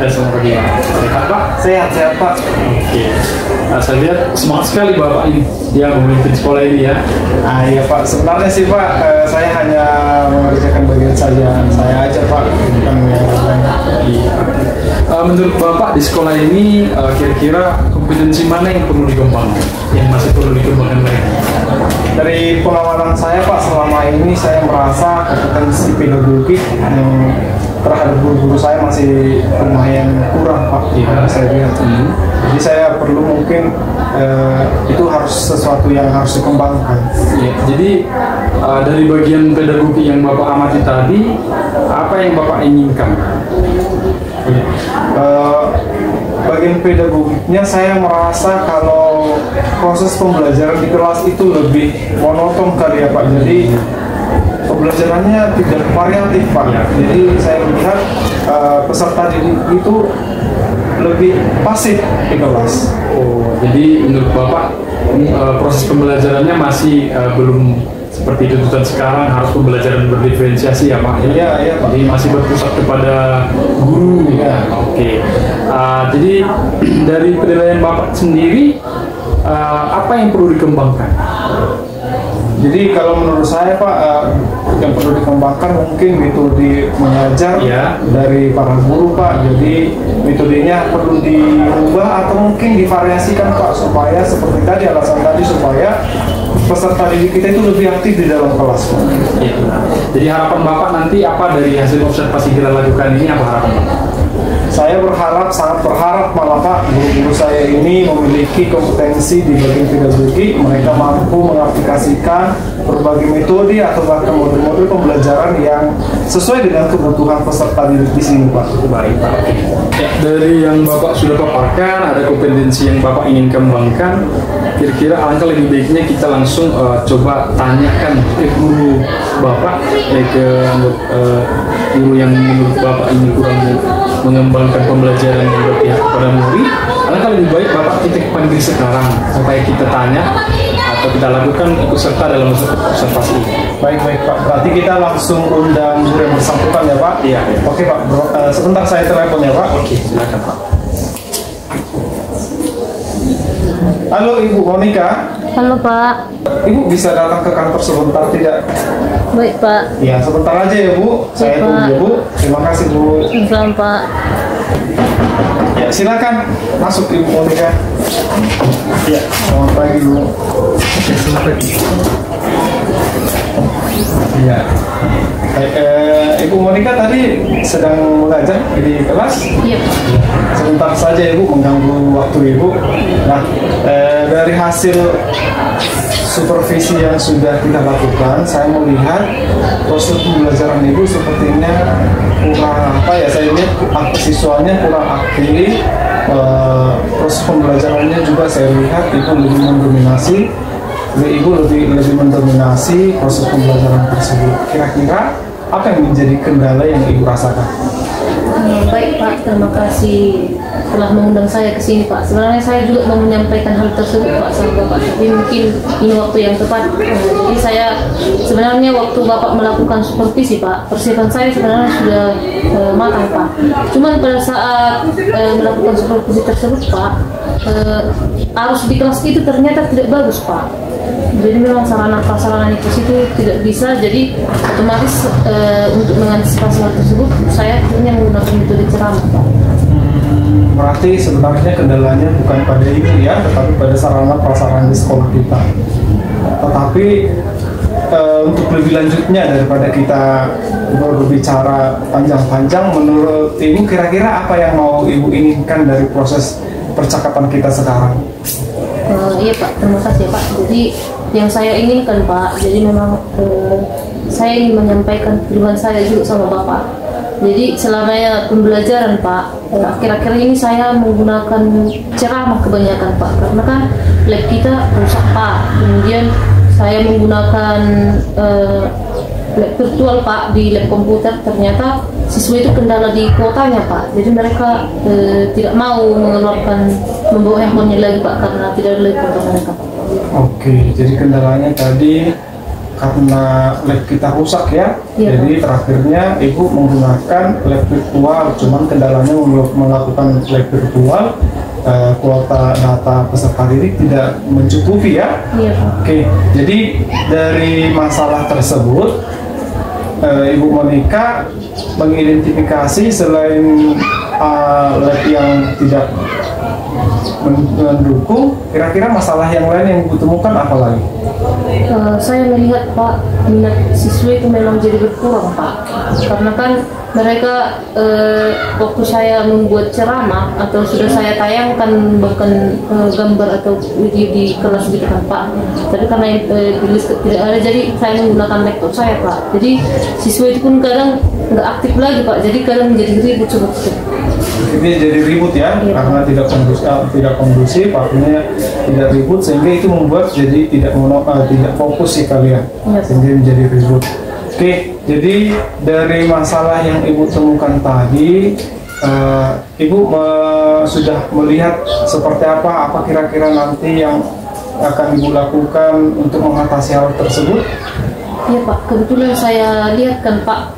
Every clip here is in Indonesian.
Selamat pagi. Sehat Pak? Sehat Pak. Oke. Nah, saya lihat semangat sekali Bapak ini dia memimpin sekolah ini ya. Iya Pak, sebenarnya sih Pak, saya hanya mengerjakan bagian saya aja Pak, bukan yang lain. Menurut Bapak di sekolah ini kira-kira kompetensi mana yang perlu dikembangkan, yang masih perlu dikembangkan lagi? Dari pengalaman saya Pak, selama ini saya merasa kompetensi pedagogi terhadap guru-guru saya masih lumayan kurang Pak. Iya, saya lihat. Jadi saya perlu mungkin itu harus sesuatu yang harus dikembangkan. Ya, jadi dari bagian pedagogi yang Bapak amati tadi, apa yang Bapak inginkan? Bagian pedagogiknya saya merasa kalau proses pembelajaran di kelas itu lebih monoton kali ya Pak. Jadi pembelajarannya tidak variatif Pak. Jadi saya melihat peserta didik itu lebih pasif di kelas. Oh, jadi menurut Bapak proses pembelajarannya masih belum seperti tuntutan sekarang, harus pembelajaran berdiferensiasi ya Pak? Iya Pak. Jadi masih berpusat kepada guru ya. Oke. Jadi dari penilaian Bapak sendiri apa yang perlu dikembangkan? Jadi kalau menurut saya Pak, yang perlu dikembangkan mungkin metode mengajar dari para guru Pak. Jadi metodenya perlu diubah atau mungkin divariasikan Pak, supaya seperti tadi alasan tadi, supaya peserta didik kita itu lebih aktif di dalam kelas Pak. Ya. Jadi harapan Bapak nanti apa dari hasil observasi kita lakukan ini, apa harapan Bapak? Saya berharap, sangat berharap malah Pak, guru-guru saya ini memiliki kompetensi di bagian pedagogi. Mereka mampu mengaplikasikan berbagai metode atau bahkan model-model pembelajaran yang sesuai dengan kebutuhan peserta didik di sini Pak. Baik Pak. Ya, dari yang Bapak sudah paparkan, ada kompetensi yang Bapak ingin kembangkan. Kira-kira alangkah lebih baiknya kita langsung coba tanyakan ke guru Bapak, ke guru yang menurut Bapak ini kurang mengembangkan pembelajaran yang berpihak kepada murid. Alangkah lebih baik Bapak kita panggil sekarang supaya kita tanya atau kita lakukan ikut serta dalam observasi ini. Baik Pak, berarti kita langsung undang guru yang bersangkutan ya Pak? Iya. Oke Pak, sebentar saya telepon ya Pak. Oke, silakan Pak. Halo Ibu Monica. Halo Pak. Ibu bisa datang ke kantor sebentar tidak? Baik Pak. Ya sebentar aja ya Bu. Saya tunggu ya Bu. Terima kasih Bu. Selamat Pak. Ya silakan masuk Ibu Monica. Ya selamat pagi Bu. Selamat pagi. Ya. Ibu Monica tadi sedang mengajar di kelas? Iya Pak. Sebentar saja Ibu, mengganggu waktu Ibu. Nah, dari hasil supervisi yang sudah kita lakukan, saya melihat proses pembelajaran Ibu sepertinya kurang saya lihat siswanya kurang aktif. Proses pembelajarannya juga saya lihat Ibu lebih mendominasi. Ibu lebih mendominasi proses pembelajaran tersebut. Kira-kira apa yang menjadi kendala yang Ibu rasakan? Baik Pak, terima kasih telah mengundang saya ke sini Pak. Sebenarnya saya juga mau menyampaikan hal tersebut Pak sama Bapak, tapi mungkin ini waktu yang tepat. Jadi saya sebenarnya waktu Bapak melakukan supervisi Pak, persiapan saya sebenarnya sudah matang Pak. Cuman pada saat melakukan supervisi tersebut Pak, arus di kelas itu ternyata tidak bagus Pak. Jadi memang sarana prasarana itu tidak bisa, jadi otomatis untuk mengantisipasi hal tersebut saya akhirnya menggunakan metode ceramah Pak. Berarti sebenarnya kendalanya bukan pada Ibu ya, tetapi pada sarana prasarana di sekolah kita. Tetapi untuk lebih lanjutnya daripada kita berbicara panjang-panjang, menurut Ibu kira-kira apa yang mau Ibu inginkan dari proses percakapan kita sekarang? Iya Pak, terima kasih Pak. Jadi yang saya inginkan Pak, jadi memang saya ingin menyampaikan tujuan saya juga sama Bapak. Jadi selama pembelajaran Pak, akhir-akhir ini saya menggunakan ceramah kebanyakan Pak, karena kan lab kita rusak Pak. Kemudian saya menggunakan lab virtual Pak, di lab komputer. Ternyata siswa itu kendala di kuotanya Pak, jadi mereka tidak mau membawa handphonenya lagi Pak, karena tidak ada lagi kuota mereka. Oke, jadi kendalanya tadi karena lab kita rusak ya. Iya, Jadi terakhirnya Ibu menggunakan lab virtual, cuman kendalanya melakukan lab virtual, kuota data peserta didik tidak mencukupi ya. Iya Pak. Oke, jadi dari masalah tersebut Ibu Monica mengidentifikasi selain lab yang tidak mendukung, kira-kira masalah yang lain yang Ibu temukan apa lagi? Saya melihat Pak, minat siswa itu memang jadi berkurang Pak, karena kan mereka waktu saya membuat ceramah atau sudah saya tayangkan bahkan gambar atau video di kelas gitu kan Pak, tapi karena di list tidak ada, jadi saya menggunakan laptop saya Pak, jadi siswa itu pun kadang nggak aktif lagi Pak, jadi kadang menjadi ribut seperti itu. Ini jadi ribut ya, Iya. karena tidak kondusif, artinya tidak ribut, sehingga itu membuat jadi tidak fokus sih kalian, Iya. sehingga menjadi ribut. Oke, jadi dari masalah yang Ibu temukan tadi, Ibu sudah melihat seperti apa kira-kira nanti yang akan Ibu lakukan untuk mengatasi hal tersebut? Iya Pak, kebetulan saya lihat kan Pak,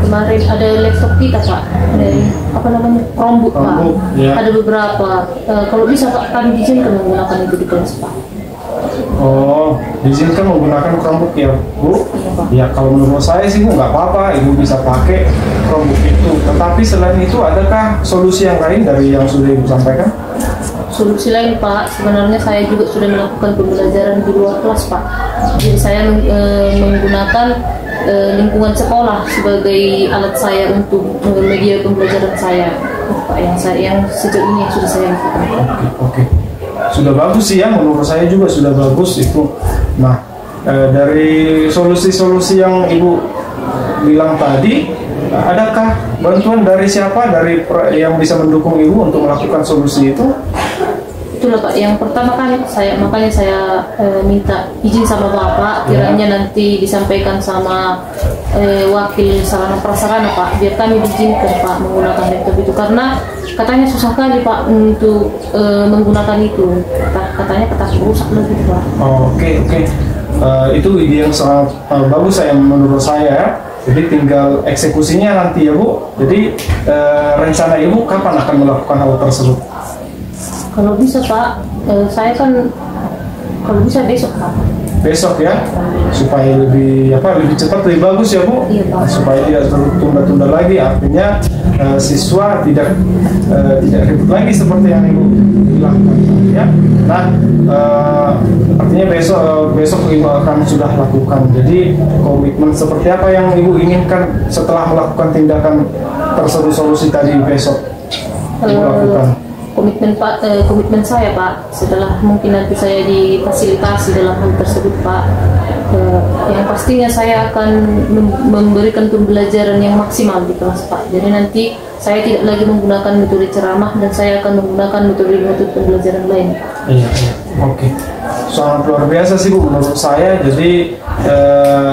kemarin ada laptop kita Pak, dari apa namanya, Chromebook Pak, Chromebook, ya. ada beberapa. Kalau bisa Pak, kami izinkan menggunakan itu di kelas Pak. Oh, diizinkan menggunakan Chromebook ya, Bu? Iya Pak. Ya, kalau menurut saya sih Bu nggak apa-apa, Ibu bisa pakai Chromebook itu. Tetapi selain itu, adakah solusi yang lain dari yang sudah Ibu sampaikan? Solusi lain Pak, sebenarnya saya juga sudah melakukan pembelajaran di luar kelas Pak. Jadi saya menggunakan lingkungan sekolah sebagai alat saya untuk media pembelajaran saya, Pak, yang sejauh ini yang sudah saya lakukan. Oke. Sudah bagus sih ya, menurut saya juga sudah bagus itu. Nah, dari solusi-solusi yang Ibu bilang tadi, adakah bantuan dari siapa, yang bisa mendukung Ibu untuk melakukan solusi itu? Itulah Pak, yang pertama kan makanya saya minta izin sama Bapak, kiranya nanti disampaikan sama wakil sarana prasarana Pak, biar kami diizinkan Pak menggunakan laptop itu, karena katanya susah kali Pak untuk menggunakan itu, katanya kertas rusak lagi Pak. Oke. Itu ide yang sangat bagus saya menurut saya. Jadi tinggal eksekusinya nanti ya Bu. Jadi rencana Ibu kapan akan melakukan hal tersebut? Kalau bisa Pak, saya kan kalau bisa besok Pak. Besok ya, supaya lebih cepat, lebih bagus ya Bu. Iya, Pak. Supaya tidak tertunda-tunda lagi, artinya siswa tidak ribut lagi seperti yang Ibu bilang ya. Nah, artinya besok Ibu akan sudah lakukan. Jadi komitmen seperti apa yang Ibu inginkan setelah melakukan tindakan tersebut, solusi tadi besok Ibu lakukan? Komitmen saya Pak, setelah mungkin nanti saya difasilitasi dalam hal tersebut Pak, yang pastinya saya akan memberikan pembelajaran yang maksimal di kelas Pak. Jadi nanti saya tidak lagi menggunakan metode ceramah dan saya akan menggunakan metode pembelajaran lain. Iya. Oke. Sangat luar biasa sih Bu menurut saya. Jadi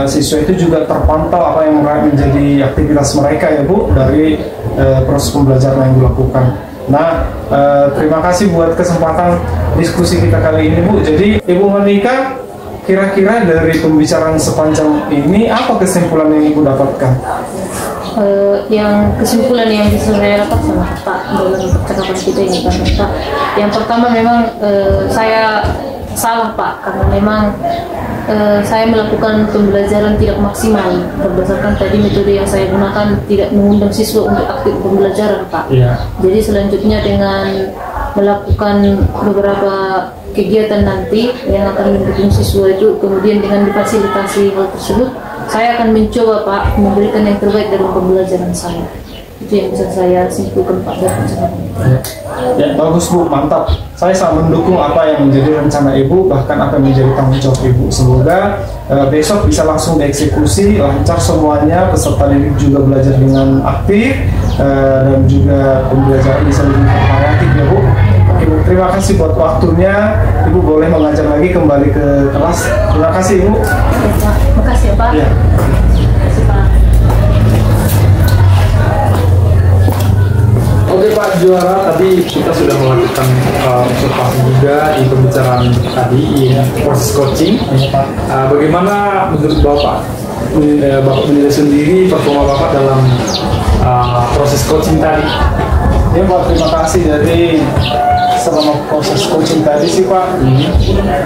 siswa itu juga terpantau apa yang menjadi aktivitas mereka ya Bu dari proses pembelajaran yang dilakukan. Nah, terima kasih buat kesempatan diskusi kita kali ini Bu. Jadi Ibu Monica, kira-kira dari pembicaraan sepanjang ini apa kesimpulan yang Ibu dapatkan? Yang kesimpulan yang bisa saya dapat sama Pak dalam percakapan kita ini Pak, yang pertama memang saya salah Pak, karena memang saya melakukan pembelajaran tidak maksimal berdasarkan tadi metode yang saya gunakan tidak mengundang siswa untuk aktif pembelajaran Pak. Iya. Jadi selanjutnya dengan melakukan beberapa kegiatan nanti yang akan mendukung siswa itu, kemudian dengan difasilitasi hal tersebut, saya akan mencoba Pak memberikan yang terbaik dalam pembelajaran saya. Itu yang bisa saya simpulkan Pak dari percakapan. Ya, bagus Bu, mantap. Saya sangat mendukung apa yang menjadi rencana Ibu, bahkan apa yang menjadi tanggung jawab Ibu. Semoga besok bisa langsung dieksekusi, lancar semuanya, peserta didik juga belajar dengan aktif, dan juga pembelajaran bisa lebih variatif ya Bu. Oke Bu, terima kasih buat waktunya. Ibu boleh mengajar lagi kembali ke kelas. Terima kasih Ibu. Ya, Pak. Makasih ya Pak. Ya. Terima kasih Pak. Oke Pak Juara, tadi kita sudah melakukan observasi juga di pembicaraan tadi, ya, proses coaching. Bagaimana menurut Bapak menilai sendiri performa Bapak dalam proses coaching tadi? Ya Pak, terima kasih. Jadi selama proses coaching tadi sih Pak,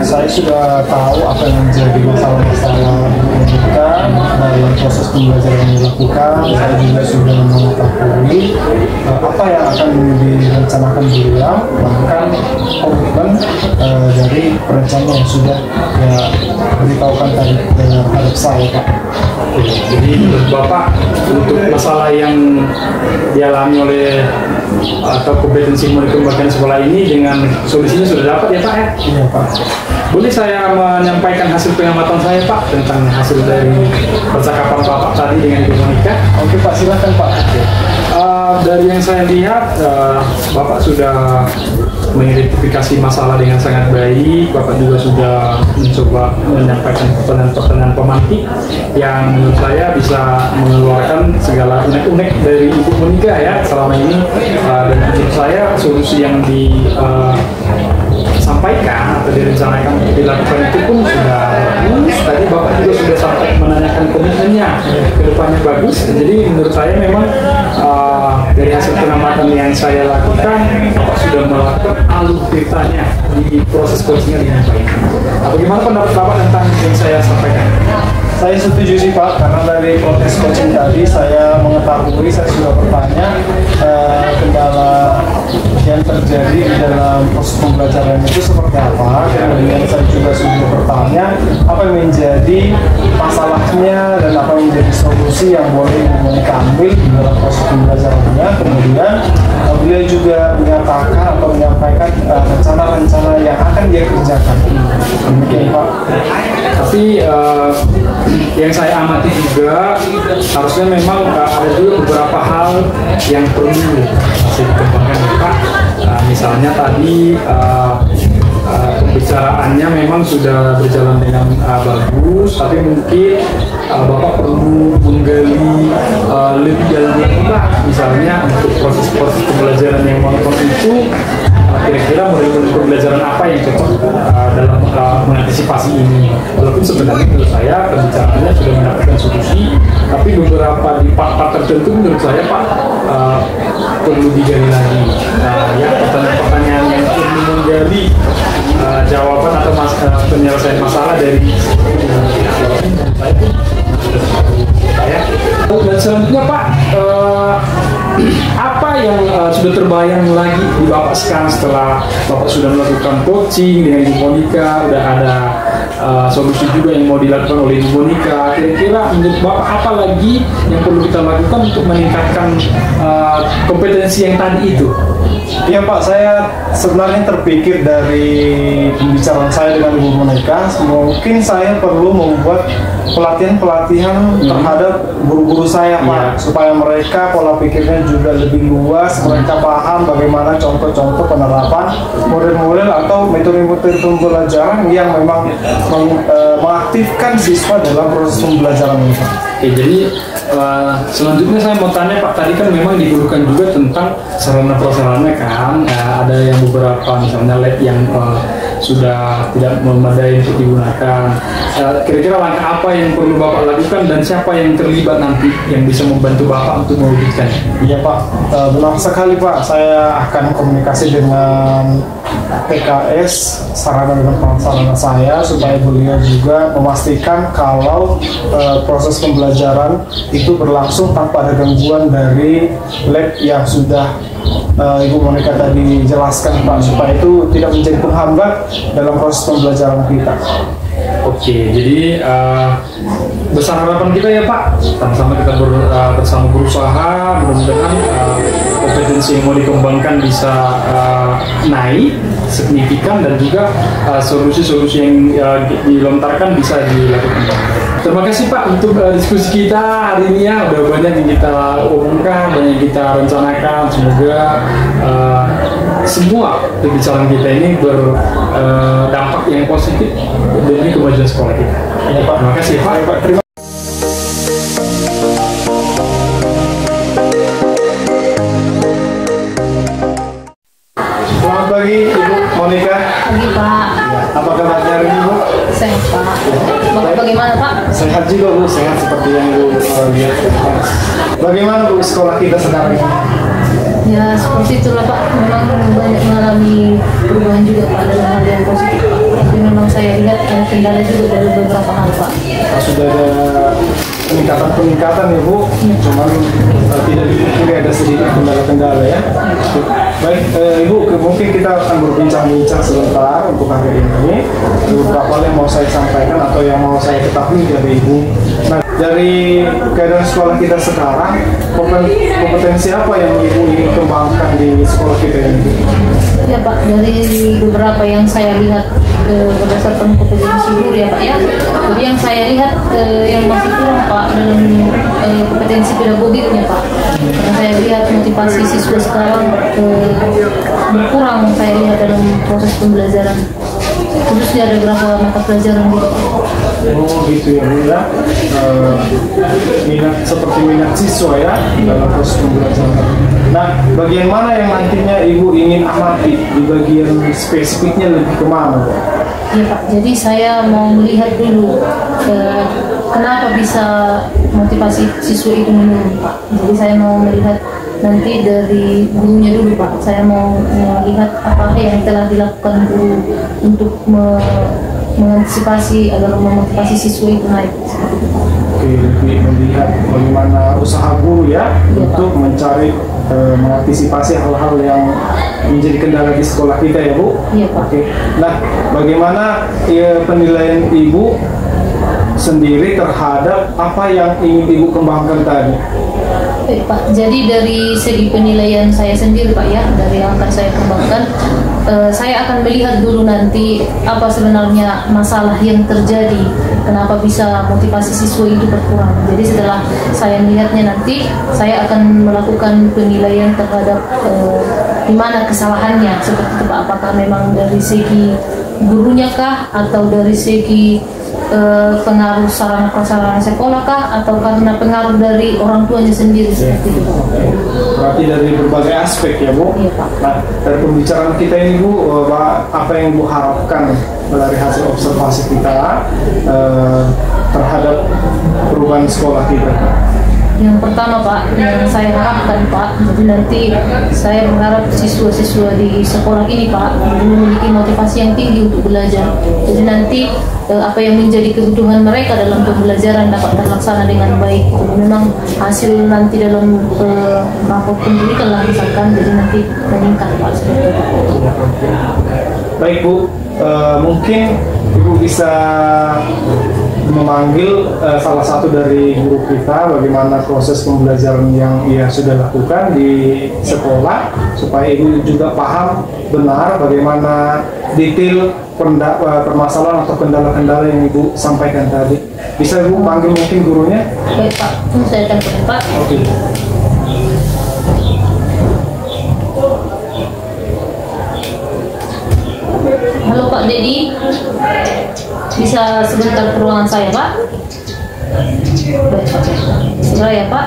saya sudah tahu apa yang menjadi masalah-masalah kita dalam proses pembelajaran yang dilakukan. Saya juga sudah mengetahui apa yang akan direncanakan beliau, bahkan komitmen dari perencana yang sudah beritahukan tadi terhadap saya Pak. Jadi menurut Bapak untuk masalah yang dialami oleh atau kompetensi yang mau dikembangkan sekolah ini dengan solusinya sudah dapat ya Pak ya? Iya Pak. Boleh saya menyampaikan hasil pengamatan saya Pak tentang hasil dari percakapan Bapak tadi dengan Ibu Monica? Oke Pak, silakan Pak. Dari yang saya lihat Bapak sudah mengidentifikasi masalah dengan sangat baik. Bapak juga sudah mencoba menyampaikan pertanyaan-pertanyaan pemantik yang menurut saya bisa mengeluarkan segala unek-unek dari Ibu Monica ya selama ini. Dan menurut saya solusi yang disampaikan atau direncanakan untuk dilakukan itu pun sudah bagus. Tadi Bapak juga sudah sampai menanyakan komitmennya ke depannya bagus. Jadi menurut saya memang dari hasil pengamatan yang saya lakukan, Bapak sudah melakukan alur ceritanya di proses coachingnya dengan baik. Bagaimana pendapat Bapak tentang yang saya sampaikan? Saya setuju sih Pak, karena dari proses coaching tadi saya mengetahui, saya sudah bertanya kendala yang terjadi di dalam proses pembelajaran itu seperti apa. Kemudian saya juga sudah bertanya apa yang menjadi masalahnya dan apa yang menjadi solusi yang boleh diambil di dalam proses pembelajarannya. Kemudian beliau juga menyatakan atau menyampaikan rencana-rencana yang akan dia kerjakan. Demikian Pak. Tapi yang saya amati juga harusnya memang ada juga beberapa hal yang perlu masih dikembangkan Pak. Misalnya tadi pembicaraannya memang sudah berjalan dengan bagus, tapi mungkin Bapak perlu menggali lebih dalam lagi Pak. Misalnya untuk proses-proses pembelajaran yang monoton itu kira-kira model pembelajaran apa yang cocok dalam mengantisipasi ini. Walaupun sebenarnya menurut saya pembicaraannya sudah mendapatkan solusi, tapi beberapa di part-part tertentu menurut saya Pak perlu digali lagi. Ya pertanyaan-pertanyaan yang perlu menggali jawaban atau penyelesaian masalah dari saya pun sudah saya. Dan selanjutnya Pak, apa yang sudah terbayang lagi di Bapak sekarang setelah Bapak sudah melakukan coaching dengan Ibu Monica, udah ada solusi juga yang mau dilakukan oleh Ibu Monica. Kira-kira menurut Bapak apa lagi yang perlu kita lakukan untuk meningkatkan kompetensi yang tadi itu? Iya Pak, saya sebenarnya terpikir dari pembicaraan saya dengan Ibu Monica, mungkin saya perlu membuat pelatihan-pelatihan terhadap guru-guru saya Pak, supaya mereka pola pikirnya juga lebih luas, mereka paham bagaimana contoh-contoh penerapan model-model atau metode-metode pembelajaran yang memang mengaktifkan siswa dalam proses pembelajaran ini Pak. Oke, jadi selanjutnya saya mau tanya Pak, tadi kan memang dibutuhkan juga tentang sarana prasarana kan, ada yang beberapa misalnya lab yang sudah tidak memadai untuk digunakan. Kira-kira langkah apa yang perlu Bapak lakukan dan siapa yang terlibat nanti yang bisa membantu Bapak untuk mewujudkan? Iya Pak, benar sekali Pak, saya akan komunikasi dengan PKS sarana dan prasarana saya supaya beliau juga memastikan kalau proses pembelajaran itu berlangsung tanpa ada gangguan dari lab yang sudah Ibu Monica tadi jelaskan Pak, supaya itu tidak menjadi penghambat dalam proses pembelajaran kita. Oke, jadi besar harapan kita ya Pak, sama-sama kita bersama berusaha, mudah-mudahan kompetensi yang mau dikembangkan bisa naik signifikan dan juga solusi-solusi yang dilontarkan bisa dilakukan. Terima kasih Pak untuk diskusi kita hari ini ya, udah banyak yang kita omongkan, banyak yang kita rencanakan. Semoga semua pembicaraan kita ini berdampak yang positif demi kemajuan sekolah kita. Ya, Pak. Terima kasih Pak. Sehat juga Bu, sehat seperti yang Bu lihat. Bagaimana Bu sekolah kita sekarang ini? Ya seperti itulah Pak, memang banyak mengalami perubahan juga Pak dalam hal yang positif Pak. Tapi memang saya lihat ada kendala juga dari beberapa hal Pak. Sudah ada peningkatan ya Bu, cuman tidak dipungkiri ada sedikit kendala-kendala ya. Baik Ibu, mungkin kita akan berbincang-bincang sebentar untuk hari ini. Beberapa hal yang mau saya sampaikan atau yang mau saya ketahui dari Ibu. Nah, dari keadaan sekolah kita sekarang, kompetensi apa yang Ibu ingin kembangkan di sekolah kita ini? Ya Pak, dari beberapa yang saya lihat berdasarkan kompetensi guru ya Pak ya. Jadi yang saya lihat yang masih kurang Pak dalam kompetensi pedagogiknya Pak. Karena saya lihat motivasi siswa sekarang berkurang saya lihat dalam proses pembelajaran. Khususnya ada beberapa mata pelajaran gitu. Oh gitu ya Bu ya. Seperti minat siswa ya dalam proses pembelajaran. Nah, bagian mana yang nantinya Ibu ingin amati di bagian spesifiknya lebih kemana? Ya Pak, jadi saya mau melihat dulu kenapa bisa motivasi siswa itu menurun Pak. Jadi saya mau melihat nanti dari gurunya dulu Pak. Saya mau melihat apa yang telah dilakukan guru untuk mengantisipasi agar memotivasi siswa itu naik. Oke, lebih melihat bagaimana usaha guru ya untuk mencari mengantisipasi hal-hal yang menjadi kendala di sekolah kita ya Bu. Iya Pak. Oke. Nah, bagaimana penilaian Ibu sendiri terhadap apa yang ingin Ibu kembangkan tadi? Baik Pak, jadi dari segi penilaian saya sendiri Pak ya, dari yang akan saya kembangkan, saya akan melihat dulu nanti apa sebenarnya masalah yang terjadi, kenapa bisa motivasi siswa itu berkurang. Jadi setelah saya melihatnya nanti, saya akan melakukan penilaian terhadap di mana kesalahannya, seperti itu Pak. Apakah memang dari segi gurunya kah, atau dari segi pengaruh sarana prasarana sekolah kah, atau karena pengaruh dari orang tuanya sendiri seperti itu Pak. Berarti dari berbagai aspek ya Bu. Iya Pak. Nah, dari pembicaraan kita ini Bu, apa yang Bu harapkan dari hasil observasi kita terhadap perubahan sekolah kita? Yang pertama Pak, yang saya harapkan Pak, jadi nanti saya berharap siswa-siswa di sekolah ini Pak memiliki motivasi yang tinggi untuk belajar. Jadi nanti apa yang menjadi kebutuhan mereka dalam pembelajaran dapat terlaksana dengan baik. Jadi memang hasil nanti dalam rapor pendidikan lah misalkan, jadi nanti meningkat Pak seperti itu. Baik Bu, mungkin Ibu bisa memanggil salah satu dari guru kita bagaimana proses pembelajaran yang ia sudah lakukan di sekolah supaya Ibu juga paham benar bagaimana detail permasalahan atau kendala-kendala yang Ibu sampaikan tadi. Bisa Ibu panggil mungkin gurunya? Baik Pak, saya akan Pak. Oke. Halo Pak Dedi, bisa sebentar ke ruangan saya Pak? Baik Pak, segera ya Pak.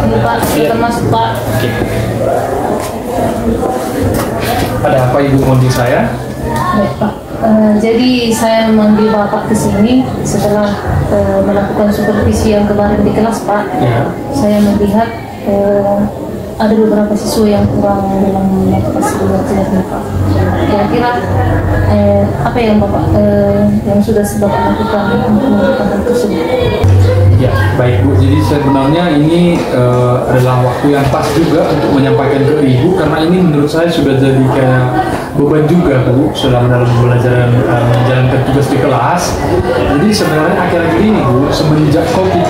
Ini Pak, silakan masuk Pak. Ada apa Ibu memanggil saya? Baik Pak, jadi saya memanggil Bapak ke sini setelah melakukan supervisi yang kemarin di kelas Pak. Ya. Saya melihat ada beberapa siswa yang kurang dalam motivasi belajarnya Pak. Kira-kira apa yang Bapak yang sudah Bapak lakukan untuk melakukan hal tersebut? Ya, baik Bu. Jadi sebenarnya ini adalah waktu yang pas juga untuk menyampaikan ke Ibu karena ini menurut saya sudah jadi kayak beban juga Bu selama dalam pembelajaran menjalankan tugas di kelas. Jadi sebenarnya akhir-akhir ini Bu, semenjak COVID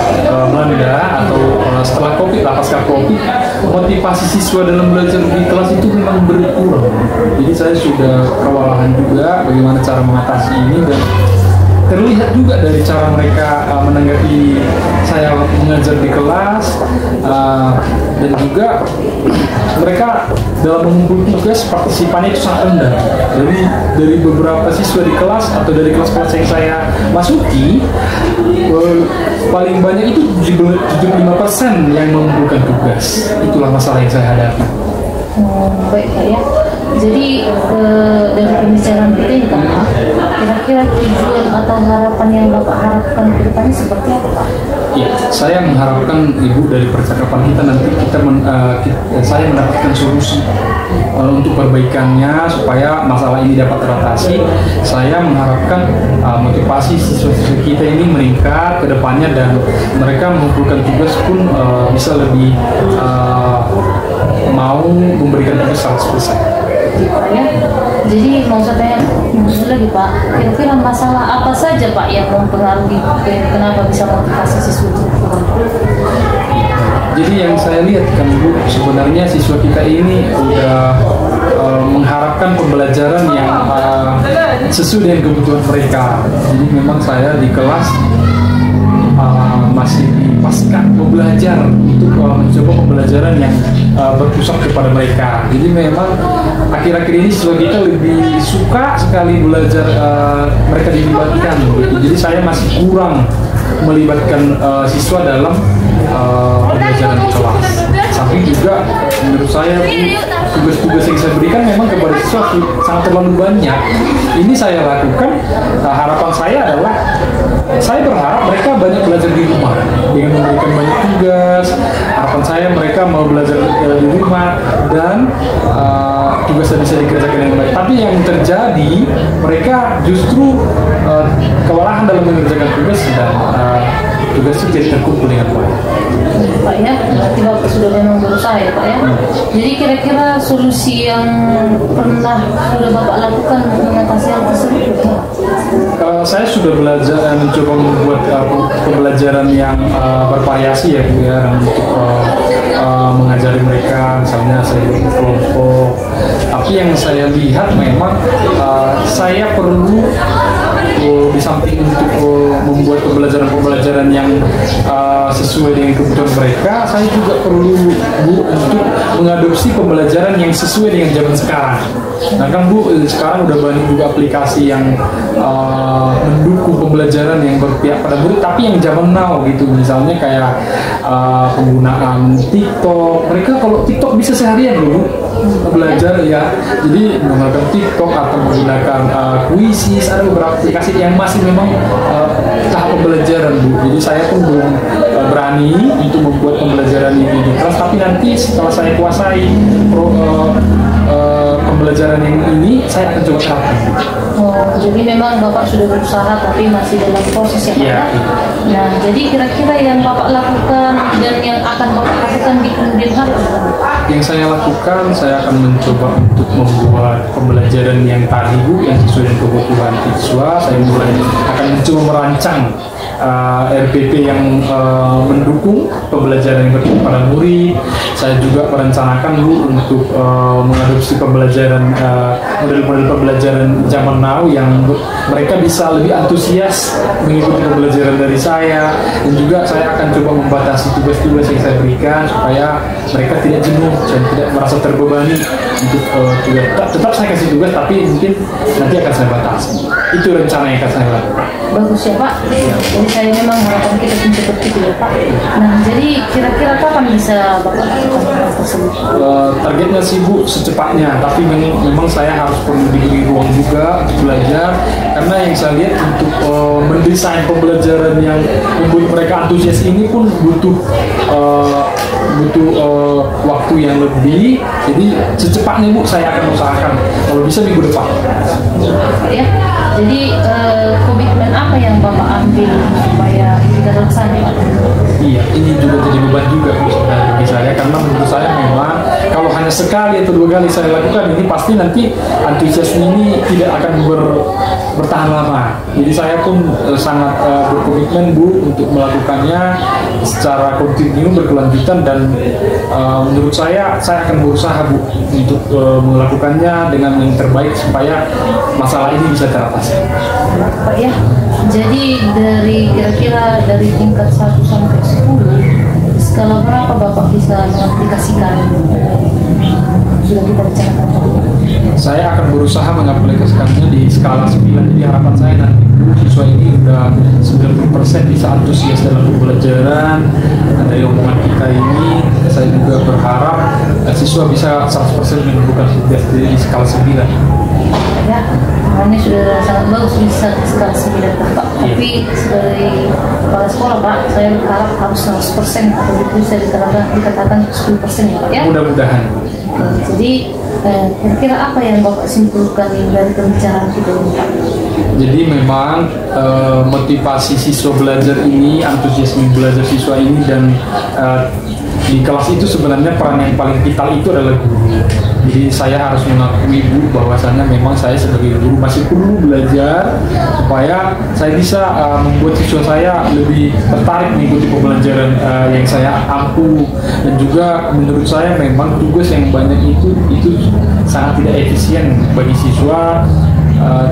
melanda atau setelah COVID lah pasca COVID, motivasi siswa dalam belajar di kelas itu memang berkurang. Jadi saya sudah kewalahan juga bagaimana cara mengatasi ini dan terlihat juga dari cara mereka menanggapi saya mengajar di kelas dan juga mereka dalam mengumpulkan tugas partisipannya itu sangat rendah. Jadi dari beberapa siswa di kelas atau dari kelas-kelas yang saya masuki paling banyak itu 75% yang mengumpulkan tugas. Itulah masalah yang saya hadapi. Baik Pak ya. Jadi dari pembicaraan kita ini kan Pak, kira-kira tujuan atau harapan yang Bapak harapkan ke depannya seperti apa Pak? Ya, saya mengharapkan Ibu dari percakapan kita nanti saya mendapatkan solusi untuk perbaikannya supaya masalah ini dapat teratasi. Saya mengharapkan motivasi siswa-siswa kita ini meningkat ke depannya dan mereka mengumpulkan tugas pun bisa lebih mau memberikan tugas 100%. Ya. Jadi mau saya tanya lagi Pak, kira-kira masalah apa saja Pak yang mempengaruhi kenapa bisa motivasi siswa itu kurang? Jadi yang saya lihat kan Bu, sebenarnya siswa kita ini udah mengharapkan pembelajaran yang sesuai dengan kebutuhan mereka. Jadi memang saya di kelas masih dipaskan belajar untuk mencoba pembelajaran yang berpusat kepada mereka. Jadi memang akhir-akhir ini siswa kita lebih suka sekali belajar mereka dilibatkan. Jadi saya masih kurang melibatkan siswa dalam pembelajaran di kelas. Tapi juga menurut saya tugas-tugas yang saya berikan memang kepada siswa sangat terlalu banyak. Ini saya lakukan, harapan saya adalah saya berharap mereka banyak belajar di rumah dengan memberikan banyak tugas. Harapan saya mereka mau belajar di rumah dan tugasnya bisa dikerjakan dengan baik. Tapi yang terjadi mereka justru kewalahan dalam mengerjakan tugas dan tugas itu tidak terkumpul dengan baik. Pak ya, berarti Bapak sudah memang berusaha ya Pak ya. Jadi kira-kira solusi yang pernah sudah Bapak lakukan untuk mengatasi hal tersebut? Saya sudah belajar mencoba membuat pembelajaran yang bervariasi ya Bu ya, untuk mengajari mereka, misalnya saya buat kelompok. Tapi yang saya lihat memang saya perlu di samping untuk membuat pembelajaran-pembelajaran yang sesuai dengan kebutuhan mereka, saya juga perlu Bu untuk mengadopsi pembelajaran yang sesuai dengan zaman sekarang. Nah kan Bu, sekarang udah banyak juga aplikasi yang mendukung pembelajaran yang berpihak pada murid, tapi yang zaman now gitu, misalnya kayak penggunaan TikTok. Mereka kalau TikTok bisa seharian dulu belajar ya, jadi menggunakan TikTok atau menggunakan Quizzes, ada beberapa aplikasi yang masih memang tahap pembelajaran Bu. Jadi saya pun belum berani untuk membuat pembelajaran ini di kelas, tapi nanti setelah saya kuasai pembelajaran yang ini, saya akan coba terapkan. Oh, jadi memang Bapak sudah berusaha tapi masih dalam proses ya Pak? Iya. Nah, jadi kira-kira yang Bapak lakukan dan yang akan Bapak lakukan di kemudian hari? Yang saya lakukan, saya akan mencoba untuk membuat pembelajaran yang tadi Bu, yang sesuai dengan kebutuhan siswa. Saya akan mencoba merancang RPP yang mendukung pembelajaran yang berpihak pada murid. Saya juga merencanakan Bu untuk mengadopsi pembelajaran model-model pembelajaran zaman now yang mereka bisa lebih antusias mengikuti pembelajaran dari saya, dan juga saya akan coba membatasi tugas-tugas yang saya berikan supaya mereka tidak jenuh dan tidak merasa terbebani untuk tugas. Tetap saya kasih tugas, tapi mungkin nanti akan saya batasi. Itu rencana yang akan saya lakukan. Bagus ya Pak. Jadi saya memang harapan kita pun seperti itu ya Pak. Nah, jadi kira-kira kapan bisa Bapak lakukan hal tersebut? Targetnya sih Bu secepatnya, tapi memang saya harus perlu diberi ruang juga untuk belajar, karena yang saya lihat untuk mendesain pembelajaran yang membuat mereka antusias ini pun butuh waktu yang lebih. Jadi secepatnya Bu saya akan usahakan kalau bisa minggu depan. Ya, jadi komitmen apa yang Bapak ambil supaya ini terlaksana Pak? Iya, ini juga jadi beban juga bagi saya, karena menurut saya memang kalau hanya sekali atau 2 kali saya lakukan ini, pasti nanti antusiasme ini tidak akan bertahan lama. Jadi saya pun sangat berkomitmen Bu untuk melakukannya secara kontinu berkelanjutan, dan menurut saya akan berusaha Bu untuk melakukannya dengan yang terbaik supaya masalah ini bisa teratasi. Pak ya, jadi dari kira-kira dari tingkat 1 sampai 10, skala berapa Bapak bisa mengaplikasikan sudah kita bicarakan tadi? Saya akan berusaha mengaplikasikannya di skala 9. Jadi harapan saya nanti siswa ini udah 90% bisa antusias dalam pembelajaran. Dari omongan kita ini, saya juga berharap siswa siswa bisa 100% menentukan di skala 9. Ya, ini sudah sangat bagus bisa skala 9 Pak. Tapi sebagai kepala sekolah Pak, saya berharap harus 100% atau bisa dikatakan 10% ya Pak ya. Mudah-mudahan. Jadi kira-kira apa yang Bapak simpulkan dari pembicaraan kita ini Pak? Jadi memang motivasi siswa belajar ini, antusiasme belajar siswa ini, dan di kelas itu sebenarnya peran yang paling vital itu adalah guru. Jadi saya harus mengakui Bu bahwasannya memang saya sebagai guru masih perlu belajar supaya saya bisa membuat siswa saya lebih tertarik mengikuti pembelajaran yang saya ampu. Dan juga menurut saya memang tugas yang banyak itu sangat tidak efisien bagi siswa.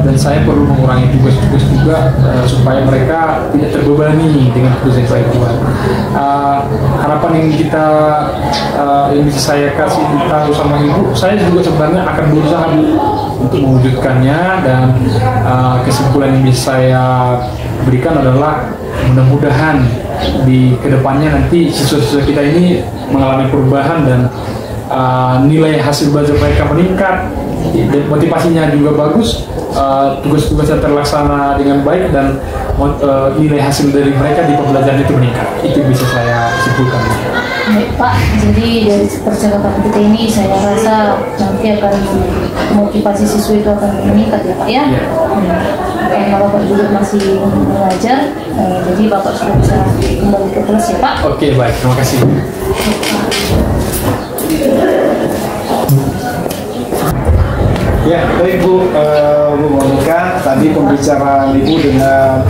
Dan saya perlu mengurangi tugas-tugas juga supaya mereka tidak terbebani dengan tugas yang saya buat. Harapan yang yang bisa saya kasih tahu sama Ibu, saya juga sebenarnya akan berusaha untuk mewujudkannya, dan kesimpulan yang bisa saya berikan adalah mudah-mudahan di kedepannya nanti siswa-siswa kita ini mengalami perubahan dan nilai hasil belajar mereka meningkat, dan motivasinya juga bagus, tugas-tugasnya terlaksana dengan baik, dan nilai hasil dari mereka di pembelajaran itu meningkat. Itu bisa saya simpulkan. Baik Pak, jadi dari percakapan kita ini saya rasa nanti akan motivasi siswa itu akan meningkat ya Pak ya. Karena Bapak juga masih mengajar, jadi Bapak sudah bisa kembali ke kelas ya Pak. Oke, baik, terima kasih. Ya, baik Bu Monika, tadi pembicaraan Ibu dengan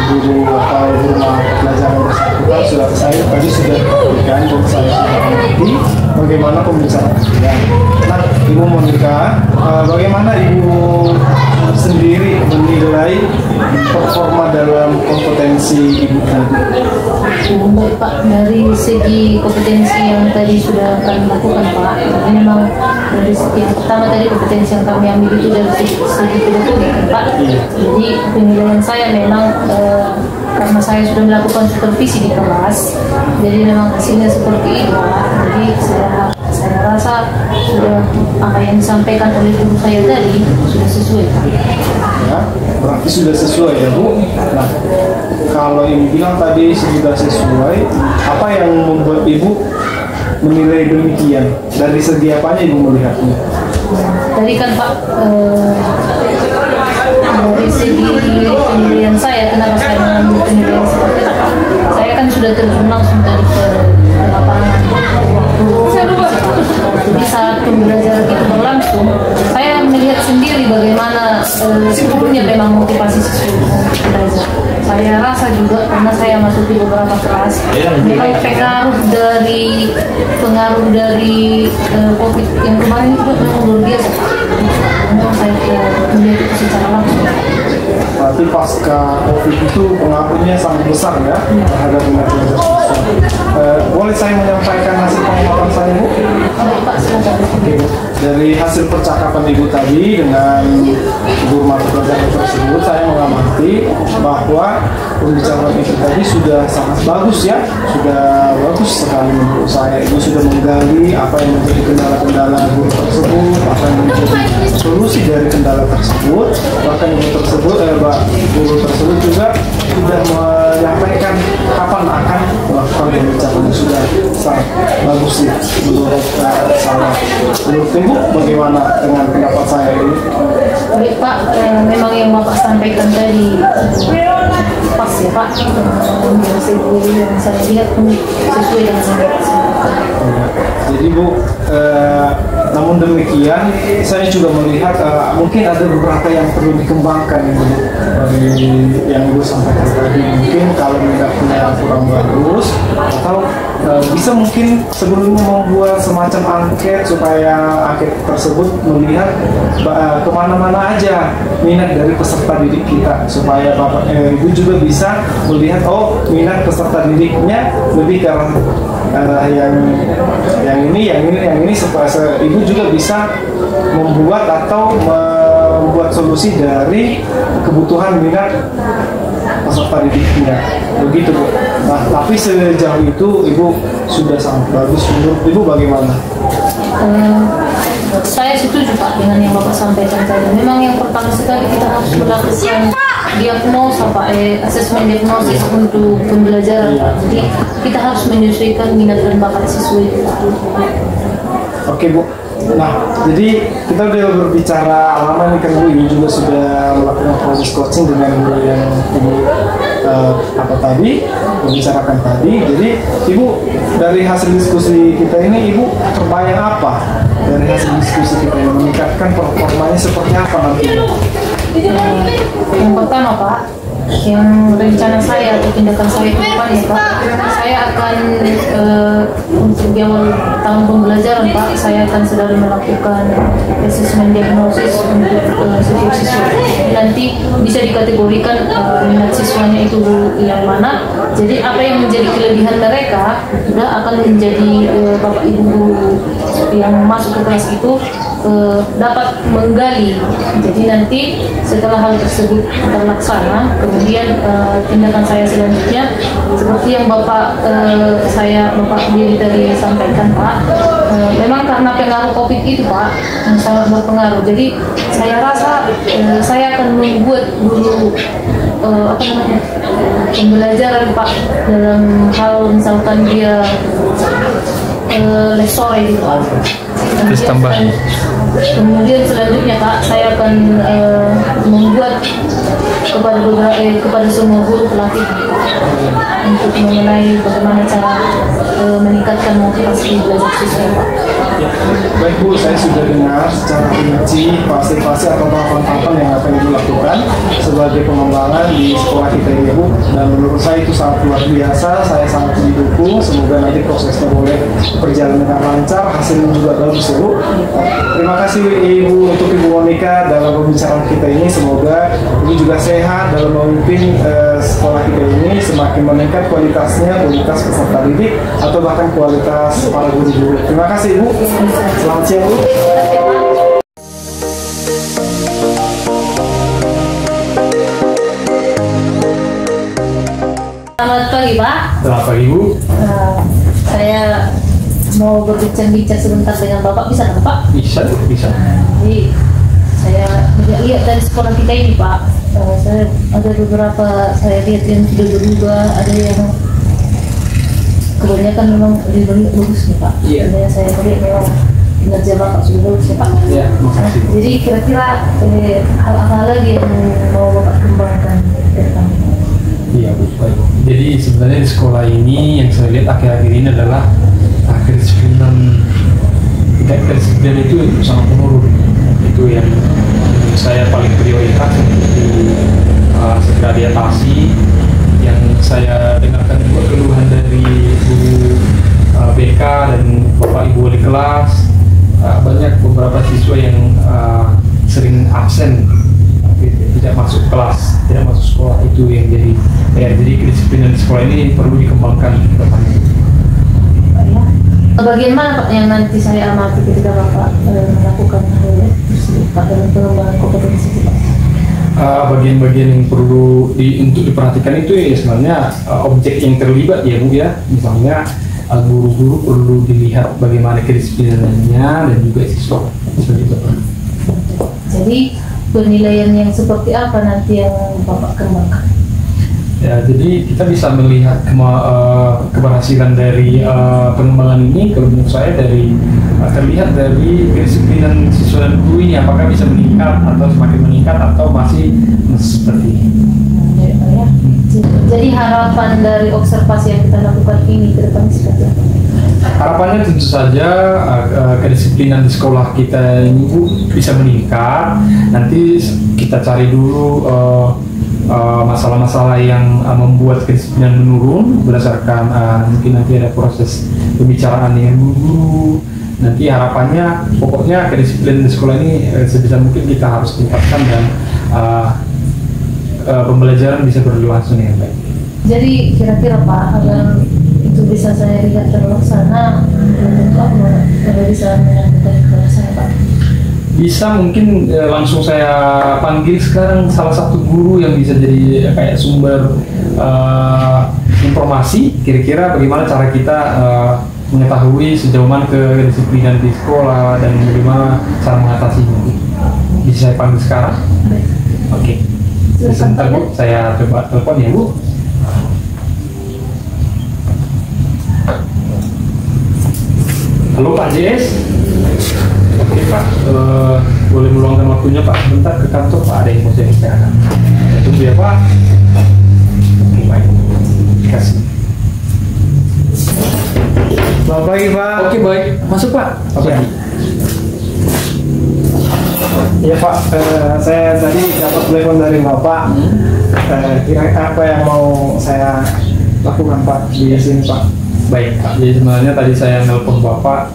guru atau rumah pelajaran bersangkutan sudah saya tadi sudah berikan, dan saya sudah mengerti bagaimana pembicaraan Anda. Nah, Ibu Monika, bagaimana Ibu sendiri menilai performa dalam kompetensi Ibu tadi? Baik Pak, dari segi kompetensi yang tadi sudah kami lakukan Pak, ini memang dari yang pertama tadi kompetensi yang kami ambil itu dari segi pedagogik Pak. Jadi penilaian saya memang karena saya sudah melakukan supervisi di kelas, jadi memang hasilnya seperti itu Pak. Jadi saya rasa sudah apa yang disampaikan oleh guru saya tadi sudah sesuai Pak. Ya, berarti sudah sesuai ya Bu. Nah, kalau Ibu bilang tadi sudah sesuai, apa yang membuat Ibu menilai demikian? Dari segi apanya Ibu melihatnya? Tadi kan Pak, dari segi penilaian saya, kenapa saya mengambil penilaian seperti itu Pak? Saya kan sudah terjun langsung tadi ke lapangan waktu jadi saat pembelajaran itu berlangsung, saya melihat sendiri bagaimana sebetulnya memang motivasi siswa belajar. Saya rasa juga karena saya masuk di beberapa kelas, memang pengaruh dari COVID yang kemarin itu memang luar biasa. Memang saya melihat itu secara langsung. Berarti pasca COVID itu pengaruhnya sangat besar ya terhadap minat belajar siswa. Boleh saya menyampaikan hasil pengamatan saya Bu? Pak, silakan. Oke Bu. Dari hasil percakapan Ibu tadi dengan guru mata pelajaran tersebut, saya mengamati bahwa pembicaraan itu tadi sudah sangat bagus ya, sudah bagus sekali menurut saya. Ibu sudah menggali apa yang menjadi kendala-kendala guru tersebut, apa yang menjadi solusi dari kendala tersebut, bahkan guru tersebut juga sudah menyampaikan kapan akan melakukan pembicaraan. Sudah sangat bagus sih menurut saya. Menurut Ibu bagaimana dengan pendapat saya ini? Baik Pak, memang yang Bapak sampaikan tadi pas ya Pak, yang saya lihat pun sesuai dengan yang Jadi Bu, namun demikian saya juga melihat mungkin ada beberapa yang perlu dikembangkan dari yang Ibu sampaikan tadi. Mungkin kalau minatnya kurang bagus, atau bisa mungkin sebelumnya membuat semacam angket supaya angket tersebut melihat kemana-mana aja minat dari peserta didik kita, supaya Ibu juga bisa melihat minat peserta didiknya lebih ke yang ini supaya Ibu juga bisa membuat atau membuat solusi dari kebutuhan minat peserta didiknya, begitu Bu. Nah, tapi sejauh itu Ibu sudah sangat bagus. Menurut Ibu bagaimana? Saya setuju Pak dengan yang Bapak sampaikan tadi. Memang yang pertama sekali kita harus melakukan diagnosa Pak, asesmen diagnosis untuk pembelajaran Pak. Jadi kita harus menyesuaikan minat dan bakat siswa itu Pak. Oke Bu. Nah, jadi kita udah berbicara lama nih kan Bu, Ibu juga sudah melakukan proses coaching dengan guru yang Ibu tadi membicarakan tadi. Jadi Ibu dari hasil diskusi kita ini Ibu terbayang apa dari hasil diskusi kita yang meningkatkan performanya seperti apa nanti? Yang pertama Pak, yang rencana saya atau tindakan saya ke depan ya Pak, saya akan untuk di awal tahun pembelajaran Pak, saya akan sedang melakukan asesmen diagnosis untuk setiap siswa. Nanti bisa dikategorikan minat siswanya itu yang mana. Jadi apa yang menjadi kelebihan mereka akan menjadi Bapak Ibu yang masuk ke kelas itu dapat menggali. Jadi nanti setelah hal tersebut terlaksana, kemudian tindakan saya selanjutnya seperti yang Bapak Diri tadi sampaikan Pak, memang karena pengaruh COVID itu Pak yang sangat berpengaruh. Jadi saya rasa saya akan membuat dulu pembelajaran Pak dalam hal misalkan dia les sore gitu Pak. Kemudian selanjutnya Kak, saya akan membuat kepada semua guru pelatih untuk mengenai bagaimana cara meningkatkan motivasi belajar siswa Pak. Ya, baik Bu, saya sudah dengar secara rinci fase-fase atau tahapan-tahapan yang akan dilakukan sebagai pengembangan di sekolah kita ini Bu. Dan menurut saya itu sangat luar biasa, saya sangat mendukung. Semoga nanti prosesnya boleh berjalan dengan lancar, hasilnya juga bagus ya Bu. Terima kasih Ibu untuk Ibu Monica dalam pembicaraan kita ini. Semoga Ibu juga sehat dalam memimpin sekolah kita ini, semakin meningkat kualitasnya, kualitas peserta didik atau bahkan kualitas para guru-guru. Terima kasih Ibu. Selamat siang Bu. Selamat pagi Pak. Selamat pagi Bu. Saya mau berbincang-bincang sebentar dengan Bapak, bisa nggak Pak? Bisa. Jadi saya lihat dari sekolah kita ini Pak, saya ada beberapa saya lihat yang sudah berubah, ada yang kebanyakan memang lebih bagus nih Pak. Iya. Ada saya lihat memang kinerja Bapak sudah bagus ya Pak. Iya, makasih. Jadi kira-kira hal apa lagi yang mau Bapak kembangkan ke depan? Iya Bu. Baik. Jadi sebenarnya di sekolah ini yang saya lihat akhir-akhir ini adalah kedisiplinan itu sangat menurun. Itu yang saya paling prioritas untuk segera diatasi. Yang saya dengarkan juga keluhan dari guru BK dan Bapak Ibu wali kelas, banyak beberapa siswa yang sering absen, tidak masuk kelas, tidak masuk sekolah. Itu yang jadi kedisiplinan di sekolah ini perlu dikembangkan ke depannya. Bagian mana Pak yang nanti saya amati ketika Bapak melakukan hal tersebut Pak dalam pengembangan kompetensi Pak? Bagian-bagian yang perlu untuk diperhatikan itu ya sebenarnya objek yang terlibat ya Bu ya. Misalnya guru-guru perlu dilihat bagaimana kedisiplinannya dan juga siswa seperti itu. Jadi penilaian yang seperti apa nanti yang Bapak kembangkan? Ya, jadi kita bisa melihat keberhasilan dari pengembangan ini. Kalau menurut saya terlihat dari kedisiplinan siswa dan guru ini, apakah bisa meningkat atau semakin meningkat atau masih seperti ini. Jadi harapan dari observasi yang kita lakukan ini ke depan seperti apa? Harapannya tentu saja kedisiplinan di sekolah kita ini Bu bisa meningkat. Nanti kita cari dulu masalah-masalah yang membuat kedisiplinan menurun berdasarkan mungkin nanti ada proses pembicaraan dengan guru. Nanti harapannya pokoknya kedisiplinan di sekolah ini sebisa mungkin kita harus tingkatkan dan pembelajaran bisa berlangsung dengan baik. Jadi kira-kira Pak agar itu bisa saya lihat terlaksana, tentu apa bisa menyampaikan ke saya Pak? Bisa mungkin langsung saya panggil sekarang salah satu guru yang bisa jadi kayak sumber informasi kira-kira bagaimana cara kita mengetahui sejauh mana kedisiplinan di sekolah dan bagaimana cara mengatasinya. Bisa saya panggil sekarang? Oke. Sebentar Bu, saya coba telepon ya Bu. Halo Pak JS. Oke Pak, boleh meluangkan waktunya Pak sebentar ke kantor Pak, ada yang mau saya bicarakan. Saya tunggu ya Pak. Oke baik, terima kasih. Selamat pagi Pak. Oke baik, masuk Pak. Oke. Iya Pak, saya tadi dapat telepon dari Bapak. Kira-kira apa yang mau saya lakukan Pak di sini Pak? Baik Pak, jadi sebenarnya tadi saya nelpon Bapak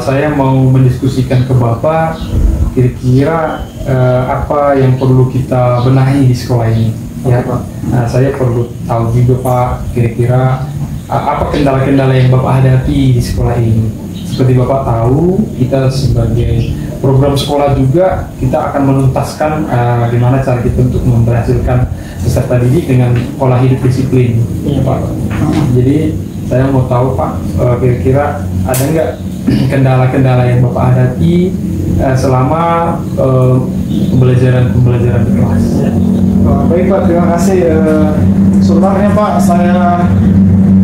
saya mau mendiskusikan ke Bapak kira-kira apa yang perlu kita benahi di sekolah ini ya Pak. Nah, saya perlu tahu juga Pak kira-kira apa kendala-kendala yang Bapak hadapi di sekolah ini. Seperti Bapak tahu, kita sebagai program sekolah juga kita akan menuntaskan bagaimana cara kita untuk memberhasilkan peserta didik dengan pola hidup disiplin. Iya Pak. Jadi saya mau tahu Pak, kira-kira ada nggak kendala-kendala yang Bapak hadapi selama pembelajaran di kelas? Baik Pak, terima kasih. Sebenarnya Pak, saya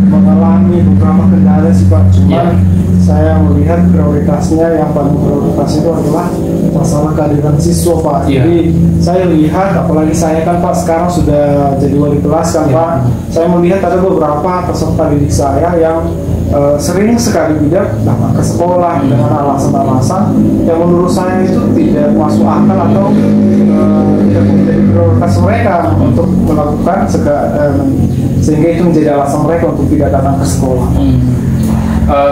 mengalami beberapa kendala sih Pak. Cuma saya melihat prioritasnya yang paling prioritas itu adalah masalah kehadiran siswa Pak. Jadi saya lihat, apalagi saya kan Pak sekarang sudah jadi wali kelas kan Pak. Saya melihat ada beberapa peserta didik saya yang sering sekali tidak datang ke sekolah dengan alasan-alasan yang menurut saya itu tidak masuk akal atau tidak menjadi prioritas mereka untuk melakukan sehingga itu menjadi alasan mereka untuk tidak datang ke sekolah.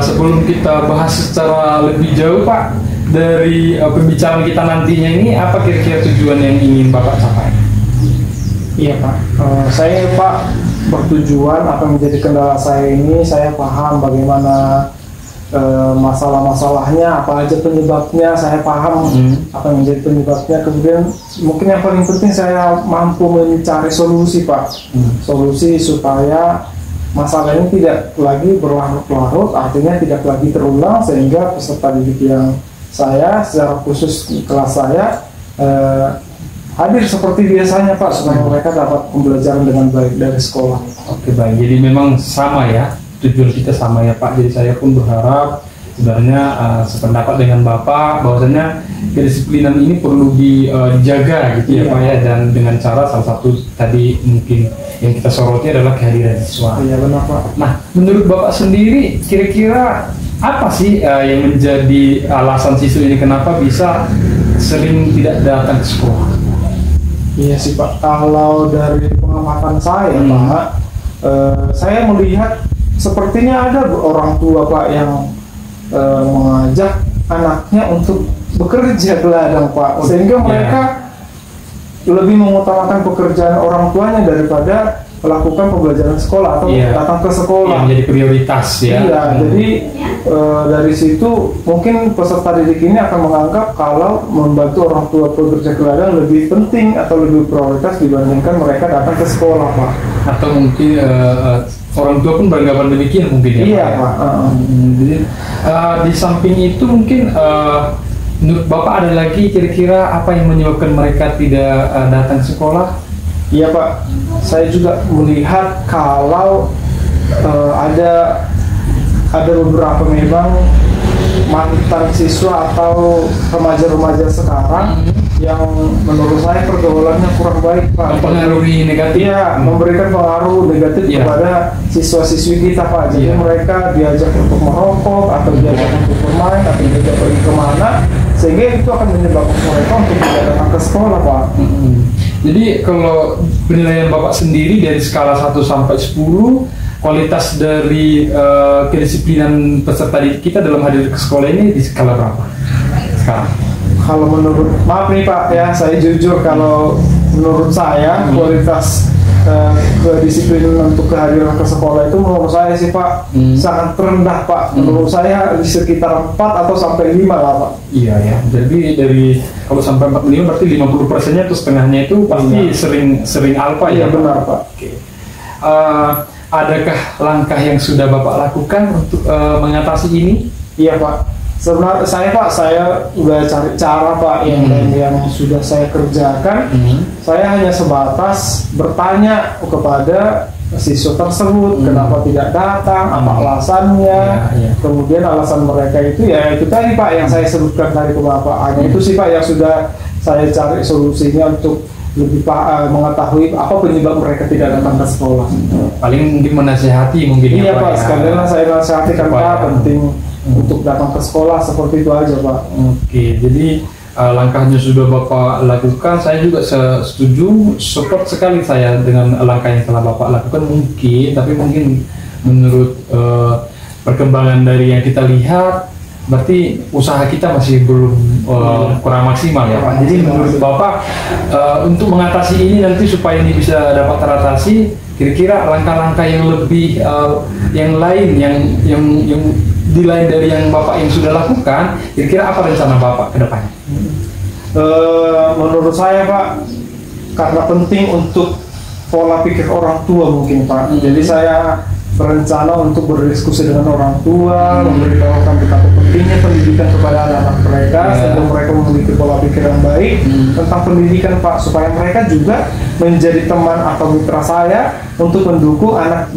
Sebelum kita bahas secara lebih jauh Pak, dari pembicaraan kita nantinya ini apa kira-kira tujuan yang ingin Bapak capai? Iya Pak, saya Pak bertujuan apa yang menjadi kendala saya ini, saya paham bagaimana masalah-masalahnya, apa aja penyebabnya, saya paham apa yang menjadi penyebabnya. Kemudian mungkin yang paling penting saya mampu mencari solusi Pak, solusi supaya masalah ini tidak lagi berlarut-larut, artinya tidak lagi terulang, sehingga peserta didik yang saya secara khusus di kelas saya hadir seperti biasanya Pak, supaya mereka dapat pembelajaran dengan baik dari sekolah. Oke baik, jadi memang sama ya, tujuan kita sama ya Pak. Jadi saya pun berharap sebenarnya sependapat dengan Bapak bahwasanya kedisiplinan ini perlu dijaga gitu ya Pak ya, dan dengan cara salah satu tadi mungkin yang kita soroti adalah kehadiran siswa. Iya benar Pak. Nah, menurut Bapak sendiri kira-kira apa sih yang menjadi alasan siswa ini kenapa bisa sering tidak datang ke sekolah? Iya sih Pak, kalau dari pengamatan saya Pak, saya melihat sepertinya ada orang tua Pak yang mengajak anaknya untuk bekerja ke ladang Pak, sehingga mereka lebih mengutamakan pekerjaan orang tuanya daripada melakukan pembelajaran sekolah atau datang ke sekolah. Yang menjadi prioritas ya. Iya, jadi dari situ mungkin peserta didik ini akan menganggap kalau membantu orang tua bekerja ke ladang lebih penting atau lebih prioritas dibandingkan mereka datang ke sekolah Pak. Atau mungkin orang tua pun beranggapan demikian mungkin ya. Iya Pak. Jadi di samping itu mungkin menurut Bapak ada lagi kira-kira apa yang menyebabkan mereka tidak datang ke sekolah? Iya Pak, saya juga melihat kalau ada beberapa memang mantan siswa atau remaja-remaja sekarang yang menurut saya pergaulannya kurang baik Pak. Mempengaruhi negatif. Iya, memberikan pengaruh negatif kepada siswa-siswi kita Pak. Jadi mereka diajak untuk merokok atau diajak untuk bermain atau diajak pergi kemana, sehingga itu akan menyebabkan mereka untuk tidak datang ke sekolah Pak. Jadi kalau penilaian Bapak sendiri dari skala 1 sampai 10, kualitas dari kedisiplinan peserta didik kita dalam hadir ke sekolah ini di skala berapa sekarang? Kalau menurut, maaf nih Pak ya, saya jujur kalau menurut saya kualitas kedisiplinan untuk kehadiran ke sekolah itu menurut saya sih Pak sangat rendah Pak. Menurut saya di sekitar 4 atau sampai 5 lah Pak. Iya ya, jadi dari kalau sampai 45 berarti 50%-nya itu setengahnya itu pasti sering alfa ya. Iya benar Pak. Oke. adakah langkah yang sudah Bapak lakukan untuk mengatasi ini? Iya Pak, sebenarnya saya udah cari cara Pak yang sudah saya kerjakan. Saya hanya sebatas bertanya kepada siswa tersebut kenapa tidak datang, apa alasannya, kemudian alasan mereka itu ya itu tadi Pak yang saya sebutkan tadi ke Bapak. Hanya itu sih Pak yang sudah saya cari solusinya untuk lebih mengetahui apa penyebab mereka tidak datang ke sekolah. Paling mungkin menasihati mungkin. Iya Pak, sekalian saya nasihati kan Pak, penting untuk datang ke sekolah, seperti itu aja Pak. Oke, jadi langkahnya sudah Bapak lakukan, saya juga setuju, support sekali saya dengan langkah yang telah Bapak lakukan tapi mungkin menurut perkembangan dari yang kita lihat, berarti usaha kita masih belum kurang maksimal ya Pak. Jadi menurut Bapak untuk mengatasi ini nanti supaya ini bisa dapat teratasi, kira-kira langkah-langkah yang lebih yang lain yang di lain dari yang Bapak yang sudah lakukan, kira-kira apa rencana Bapak ke depannya? Menurut saya Pak, karena penting untuk pola pikir orang tua mungkin Pak. Jadi saya berencana untuk berdiskusi dengan orang tua, memberitahukan betapa pentingnya pendidikan kepada anak-anak mereka, sehingga mereka memiliki pola pikir yang baik tentang pendidikan Pak, supaya mereka juga menjadi teman atau mitra saya untuk mendukung anak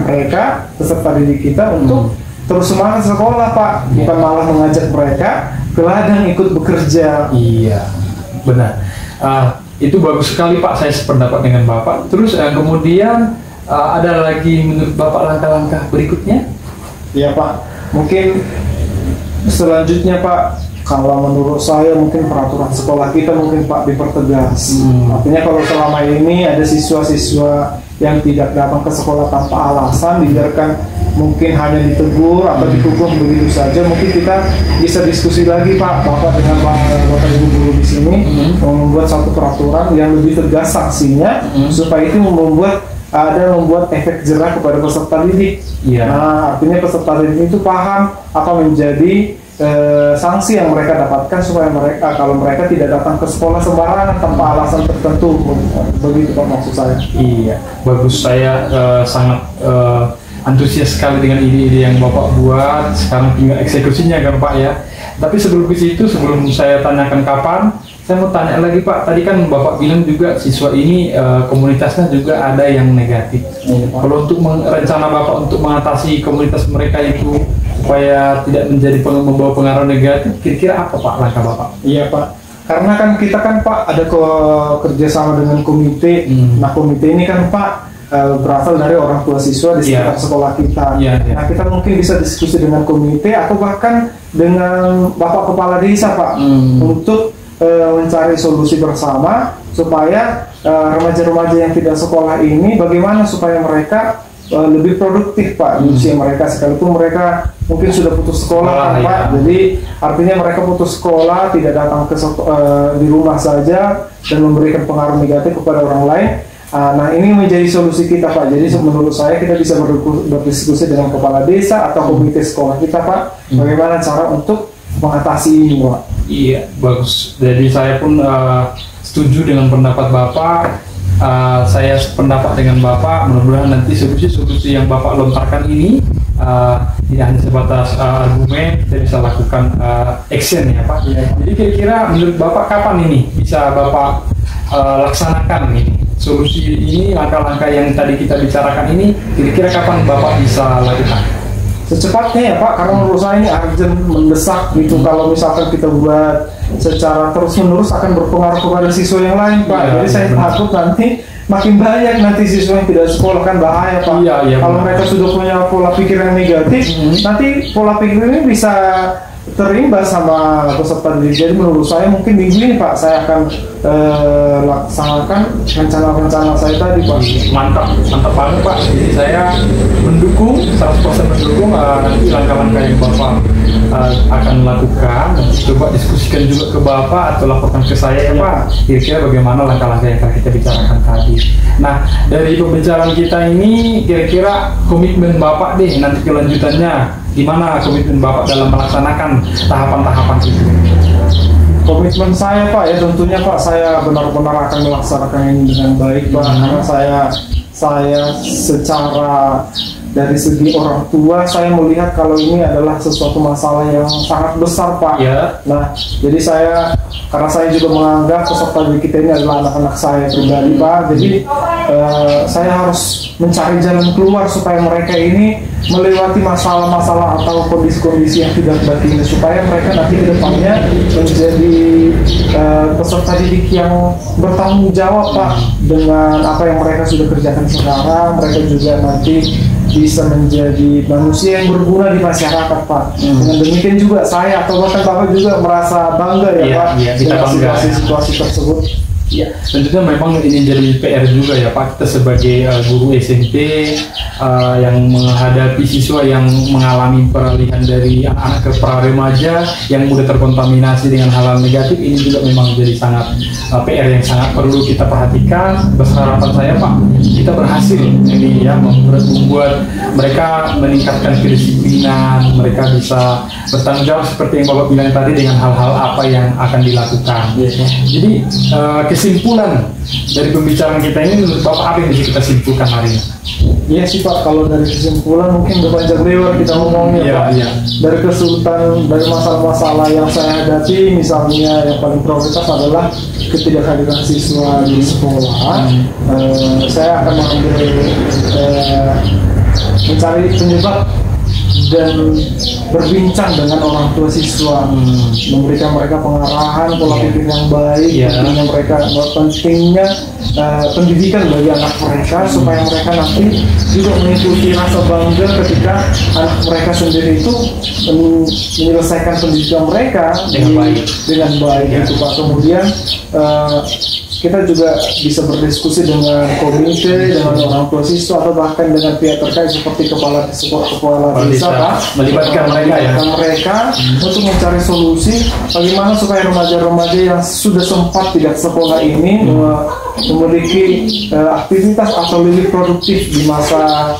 mereka, peserta didik kita untuk terus semangat sekolah Pak, bukan malah mengajak mereka ke ladang ikut bekerja. Iya, benar. Itu bagus sekali Pak, saya sependapat dengan Bapak. Terus kemudian ada lagi menurut Bapak langkah-langkah berikutnya? Iya Pak, mungkin selanjutnya Pak, kalau menurut saya mungkin peraturan sekolah kita mungkin Pak dipertegas. Artinya kalau selama ini ada siswa-siswa yang tidak datang ke sekolah tanpa alasan, dibiarkan mungkin hanya ditegur atau dihukum begitu saja, mungkin kita bisa diskusi lagi Pak, Bapak dengan Bapak Ibu guru di sini membuat satu peraturan yang lebih tegas sanksinya, supaya itu membuat efek jerah kepada peserta didik. Nah, artinya peserta didik itu paham apa menjadi sanksi yang mereka dapatkan, supaya mereka kalau mereka tidak datang ke sekolah sembarangan tanpa alasan tertentu. Begitu Pak maksud saya. Iya, bagus. Saya sangat antusias sekali dengan ide-ide yang Bapak buat. Sekarang tinggal eksekusinya kan Pak ya. Tapi sebelum saya tanyakan kapan, saya mau tanya lagi Pak. Tadi kan Bapak bilang juga siswa ini komunitasnya juga ada yang negatif. Kalau untuk rencana Bapak untuk mengatasi komunitas mereka itu supaya tidak menjadi membawa pengaruh negatif, kira-kira apa Pak langkah Bapak? Iya Pak, karena kan kita kan Pak ada kerjasama dengan komite. Nah komite ini kan Pak berasal dari orang tua siswa di sekitar sekolah kita. Nah kita mungkin bisa diskusi dengan komite atau bahkan dengan Bapak Kepala Desa Pak, untuk mencari solusi bersama supaya remaja-remaja yang tidak sekolah ini bagaimana supaya mereka lebih produktif Pak di usia mereka, sekalipun mereka mungkin sudah putus sekolah Pak. Jadi artinya mereka putus sekolah, tidak datang ke di rumah saja dan memberikan pengaruh negatif kepada orang lain. Nah ini menjadi solusi kita Pak. Jadi menurut saya kita bisa berdiskusi dengan kepala desa atau komite sekolah kita Pak, bagaimana cara untuk mengatasi ini Pak. Iya, bagus. Jadi saya pun setuju dengan pendapat Bapak. Saya sependapat dengan Bapak. Mudah-mudahan nanti solusi-solusi yang Bapak lontarkan ini tidak hanya sebatas argumen, kita bisa lakukan action ya Pak. Jadi kira-kira menurut Bapak kapan ini bisa Bapak laksanakan ini solusi ini, langkah-langkah yang tadi kita bicarakan ini, kira-kira kapan Bapak bisa lakukan? Secepatnya ya Pak, karena menurut saya ini urgent, mendesak gitu. Kalau misalkan kita buat secara terus-menerus akan berpengaruh kepada siswa yang lain Pak. Jadi saya takut nanti makin banyak nanti siswa yang tidak sekolah, kan bahaya Pak. Kalau mereka sudah punya pola pikir yang negatif, nanti pola pikir ini bisa terimbas sama peserta didik. Jadi menurut saya mungkin minggu ini Pak saya akan laksanakan rencana-rencana saya tadi Pak. Mantap banget Pak. Jadi saya mendukung 100% mendukung nanti langkah-langkah yang Bapak akan lakukan. Coba diskusikan juga ke Bapak atau laporkan ke saya ya Pak, kira-kira bagaimana langkah-langkah yang kita bicarakan tadi. Nah dari pembicaraan kita ini, kira-kira komitmen Bapak deh nanti kelanjutannya gimana, komitmen Bapak dalam melaksanakan tahapan-tahapan itu? Komitmen saya Pak ya tentunya Pak, saya benar-benar akan melaksanakan ini dengan baik Pak, karena saya saya secara dari segi orang tua, saya melihat kalau ini adalah sesuatu masalah yang sangat besar, Pak. Ya. Nah, jadi karena saya juga menganggap peserta didik kita ini adalah anak-anak saya pribadi, Pak. Jadi saya harus mencari jalan keluar supaya mereka ini melewati masalah-masalah atau kondisi-kondisi yang tidak baik ini, supaya mereka nanti ke depannya menjadi peserta didik yang bertanggung jawab, Pak, dengan apa yang mereka sudah kerjakan sekarang. Mereka juga nanti bisa menjadi manusia yang berguna di masyarakat, Pak. Dengan demikian juga saya atau bahkan Bapak juga merasa bangga ya, Pak, kita dengan bangga. situasi tersebut. Ya, tentunya memang ini jadi PR juga ya Pak, kita sebagai guru SMP yang menghadapi siswa yang mengalami peralihan dari anak-anak ke pra-remaja yang mudah terkontaminasi dengan hal-hal negatif, ini juga memang jadi sangat PR yang sangat perlu kita perhatikan. Besar harapan saya Pak, kita berhasil ini ya membuat mereka meningkatkan kedisiplinan, mereka bisa bertanggung jawab seperti yang Bapak bilang tadi dengan hal-hal apa yang akan dilakukan. Jadi kesimpulan dari pembicaraan kita ini menurut Bapak apa yang bisa kita simpulkan hari ini? Iya sih Pak, kalau dari kesimpulan mungkin berpanjang lebar kita ngomongnya, Pak. Dari kesulitan, dari masalah-masalah yang saya hadapi, misalnya yang paling prioritas adalah ketidakhadiran siswa di sekolah. Saya akan mencari penyebab dan berbincang dengan orang tua siswa, memberikan mereka pengarahan pola pikir yang baik, pentingnya mereka, pentingnya pendidikan bagi anak mereka supaya mereka nanti juga mengikuti rasa bangga ketika anak mereka sendiri itu menyelesaikan pendidikan mereka dengan baik itu Pak. Kemudian kita juga bisa berdiskusi dengan komite, dengan orang tua siswa atau bahkan dengan pihak terkait seperti kepala desa, Pak, melibatkan mereka untuk mencari solusi bagaimana supaya remaja-remaja yang sudah sempat tidak sekolah ini memiliki aktivitas atau lebih produktif di masa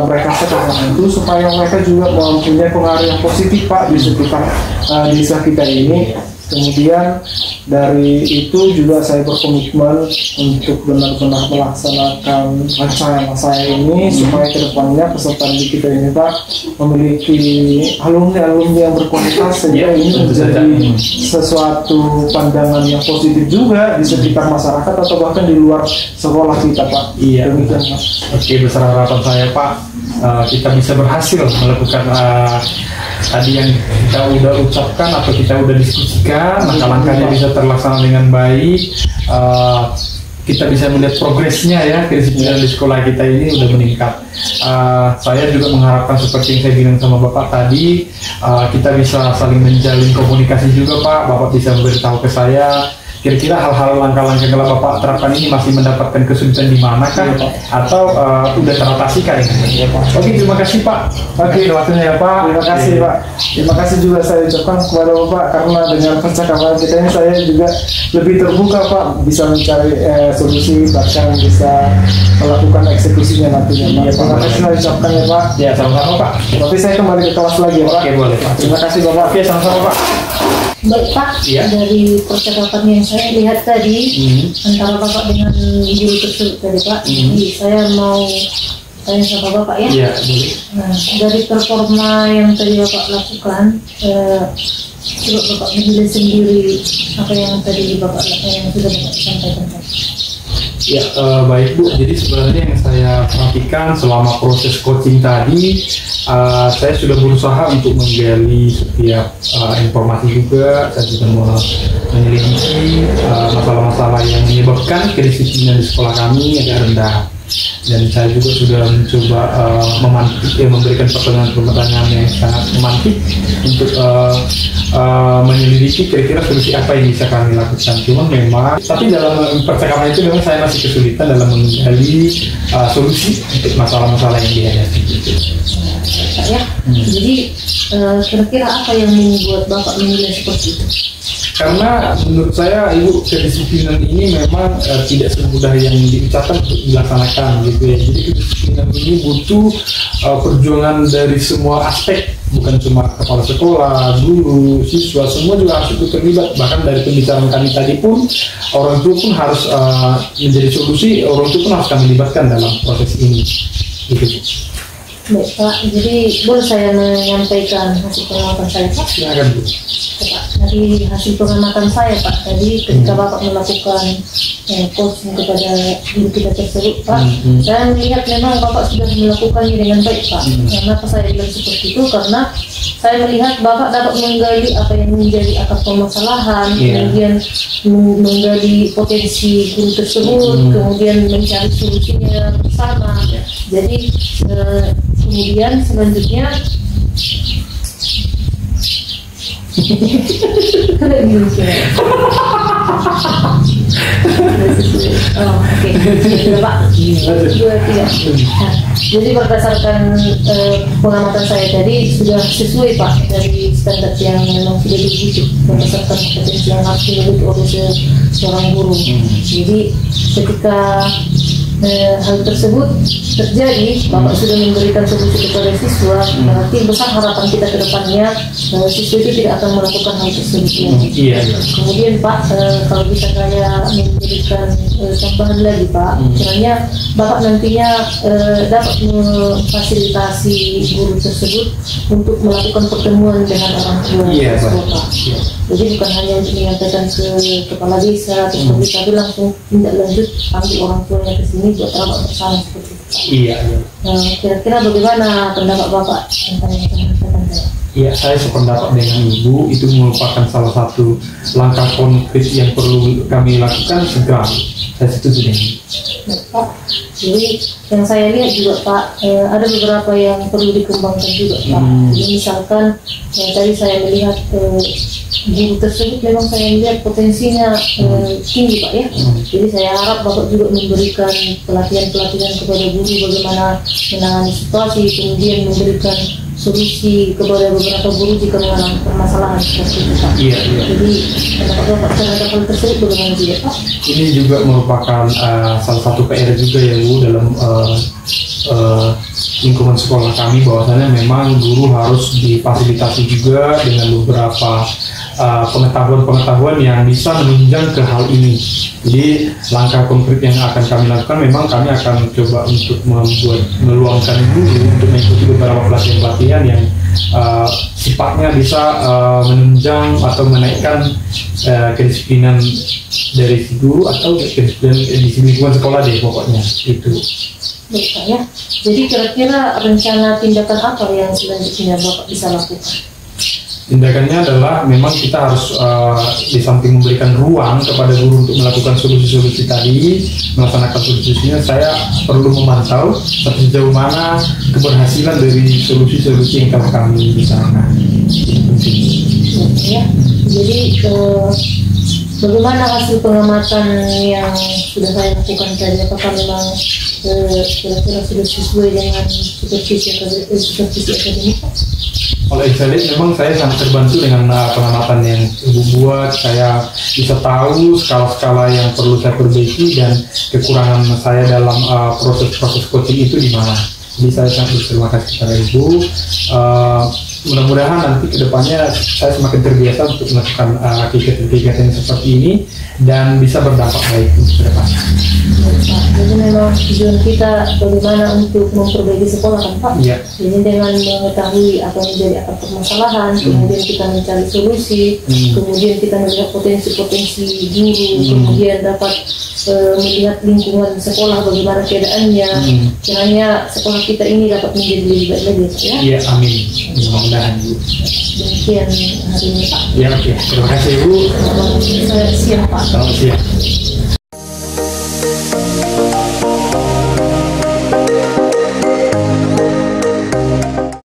mereka sekarang itu, supaya mereka juga mempunyai pengaruh yang positif Pak di sekitar desa kita ini. Kemudian dari itu juga saya berkomitmen untuk benar-benar melaksanakan rencana saya ini supaya kedepannya peserta didik kita ini Pak memiliki alumni-alumni yang berkualitas sehingga ini menjadi sesuatu pandangan yang positif juga di sekitar masyarakat atau bahkan di luar sekolah kita Pak. Iya. Demikian Pak. Oke, besar harapan saya Pak, kita bisa berhasil melakukan tadi yang kita udah ucapkan atau kita udah diskusikan, langkah-langkahnya bisa terlaksana dengan baik. Kita bisa melihat progresnya ya, kedisiplinan di sekolah kita ini udah meningkat. Saya juga mengharapkan seperti yang saya bilang sama Bapak tadi, kita bisa saling menjalin komunikasi juga Pak. Bapak bisa memberitahu ke saya kira-kira hal-hal langkah-langkah yang Bapak terapkan ini masih mendapatkan kesulitan di mana kan, atau udah teratasi kan? Oke, terima kasih Pak. Oke, waktunya ya Pak. Terima kasih Pak. Terima kasih juga saya ucapkan kepada Bapak karena dengan percakapan kita ini saya juga lebih terbuka Pak, bisa mencari solusi bahkan bisa melakukan eksekusinya nantinya Pak. Terima kasih saya ucapkan ya Pak. Ya, sama-sama Pak. Tapi saya kembali ke kelas lagi ya Pak. Oke, boleh Pak. Terima kasih Bapak. Oke, sama-sama Pak. Baik Pak, dari percakapan yang saya lihat tadi antara Bapak dengan guru tersebut tadi Pak, jadi saya mau tanya sama Bapak ya. Iya, boleh. Nah, dari performa yang tadi Bapak lakukan, coba Bapak menilai sendiri apa yang tadi Bapak yang sudah Bapak sampaikan tadi. Ya, baik Bu. Jadi sebenarnya yang saya perhatikan selama proses coaching tadi, saya sudah berusaha untuk menggali setiap informasi juga. Saya juga menyelidiki masalah-masalah yang menyebabkan kedisiplinan di sekolah kami agak rendah. Dan saya juga sudah mencoba memberikan pertanyaan-pertanyaan yang sangat memantik untuk menyelidiki kira-kira solusi apa yang bisa kami lakukan. Cuma memang, tapi dalam percakapan itu memang saya masih kesulitan dalam menggali solusi untuk masalah-masalah yang dihadapi. Ya, jadi kira-kira apa yang membuat Bapak menilai seperti itu? Karena menurut saya Ibu, kedisiplinan ini memang tidak semudah yang diucapkan untuk dilaksanakan gitu ya. Jadi kedisiplinan ini butuh perjuangan dari semua aspek bukan cuma kepala sekolah, guru, siswa, semua juga harus ikut terlibat. Bahkan dari pembicaraan kami tadi pun orang tua pun harus menjadi solusi, orang tua pun harus kami libatkan dalam proses ini. Gitu. Baik Pak, jadi boleh saya menyampaikan hasil pengamatan saya Pak? Silakan Bu. Pak, dari hasil pengamatan saya Pak, tadi ketika Bapak melakukan coaching kepada guru kita tersebut Pak, saya melihat memang Bapak sudah melakukannya dengan baik Pak. Kenapa saya bilang seperti itu? Karena saya melihat Bapak dapat menggali apa yang menjadi akar permasalahan, kemudian menggali potensi guru tersebut, kemudian mencari solusinya bersama. Jadi kemudian selanjutnya Jadi berdasarkan pengamatan saya tadi sudah sesuai Pak dari standar yang memang sudah dibutuhkan berdasarkan kompetensi yang harus dimiliki oleh seorang guru. Jadi ketika hal tersebut terjadi, Bapak sudah memberikan solusi kepada siswa. Berarti besar harapan kita ke depannya siswa itu tidak akan melakukan hal tersebut. Kemudian Pak, kalau bisa saya memberikan tambahan lagi Pak, kiranya Bapak nantinya dapat memfasilitasi guru tersebut untuk melakukan pertemuan dengan orang tua tersebut Pak. Jadi bukan hanya untuk menyampaikan ke kepala desa atau bisa langsung tindak lanjut panggil orang tuanya ke sini buat rapat bersama seperti itu. Kira-kira bagaimana pendapat Bapak tentang yang saya? Iya, saya sependapat dengan Ibu. Itu merupakan salah satu langkah konkret yang perlu kami lakukan segera. Saya setuju dengan Pak. Jadi yang saya lihat juga Pak, ada beberapa yang perlu dikembangkan juga Pak. Misalkan tadi saya melihat guru tersebut memang saya melihat potensinya tinggi Pak ya. Jadi saya harap Bapak juga memberikan pelatihan-pelatihan kepada guru bagaimana menangani situasi, kemudian memberikan solusi kepada beberapa guru jika mengalami permasalahan seperti itu Pak. Jadi pendapat Bapak terhadap hal tersebut bagaimana juga Pak? Ini juga merupakan salah satu PR juga ya Bu dalam lingkungan sekolah kami, bahwasanya memang guru harus difasilitasi juga dengan beberapa pengetahuan-pengetahuan yang bisa menunjang ke hal ini. Jadi langkah konkret yang akan kami lakukan, memang kami akan coba untuk meluangkan guru untuk mengikuti beberapa pelatihan-pelatihan yang sifatnya bisa menunjang atau menaikkan kedisiplinan dari si guru atau kedisiplinan di lingkungan sekolah deh pokoknya itu. Baik Pak ya. Jadi kira-kira rencana tindakan apa yang selanjutnya Bapak bisa lakukan? Tindakannya adalah memang kita harus di samping memberikan ruang kepada guru untuk melakukan solusi-solusi tadi, melaksanakan solusinya, saya perlu memantau sejauh mana keberhasilan dari solusi-solusi yang telah kami bicarakan. Ya, jadi bagaimana hasil pengamatan yang sudah saya lakukan tadi? Apakah memang kira-kira sudah sesuai dengan supervisi akademik? Kalau saya lihat memang saya sangat terbantu dengan pengamatan yang Ibu buat. Saya bisa tahu skala-skala yang perlu saya perbaiki dan kekurangan saya dalam proses-proses coaching itu di mana. Jadi saya sangat berterima kasih kepada Ibu. Mudah-mudahan nanti kedepannya saya semakin terbiasa untuk melakukan kegiatan seperti ini dan bisa berdampak baik untuk kedepannya. Jadi memang tujuan kita bagaimana untuk memperbaiki sekolah kan Pak? Iya. Jadi dengan mengetahui apa yang menjadi akar permasalahan, kemudian kita mencari solusi, kemudian kita melihat potensi-potensi guru, kemudian dapat melihat lingkungan sekolah bagaimana keadaannya, kiranya sekolah kita ini dapat menjadi lebih baik lagi ya? Iya, amin. Mudah-mudahan Bu. Demikian hari ini Pak. Ya, oke. Terima kasih Bu. Selamat siang Pak. Selamat siang.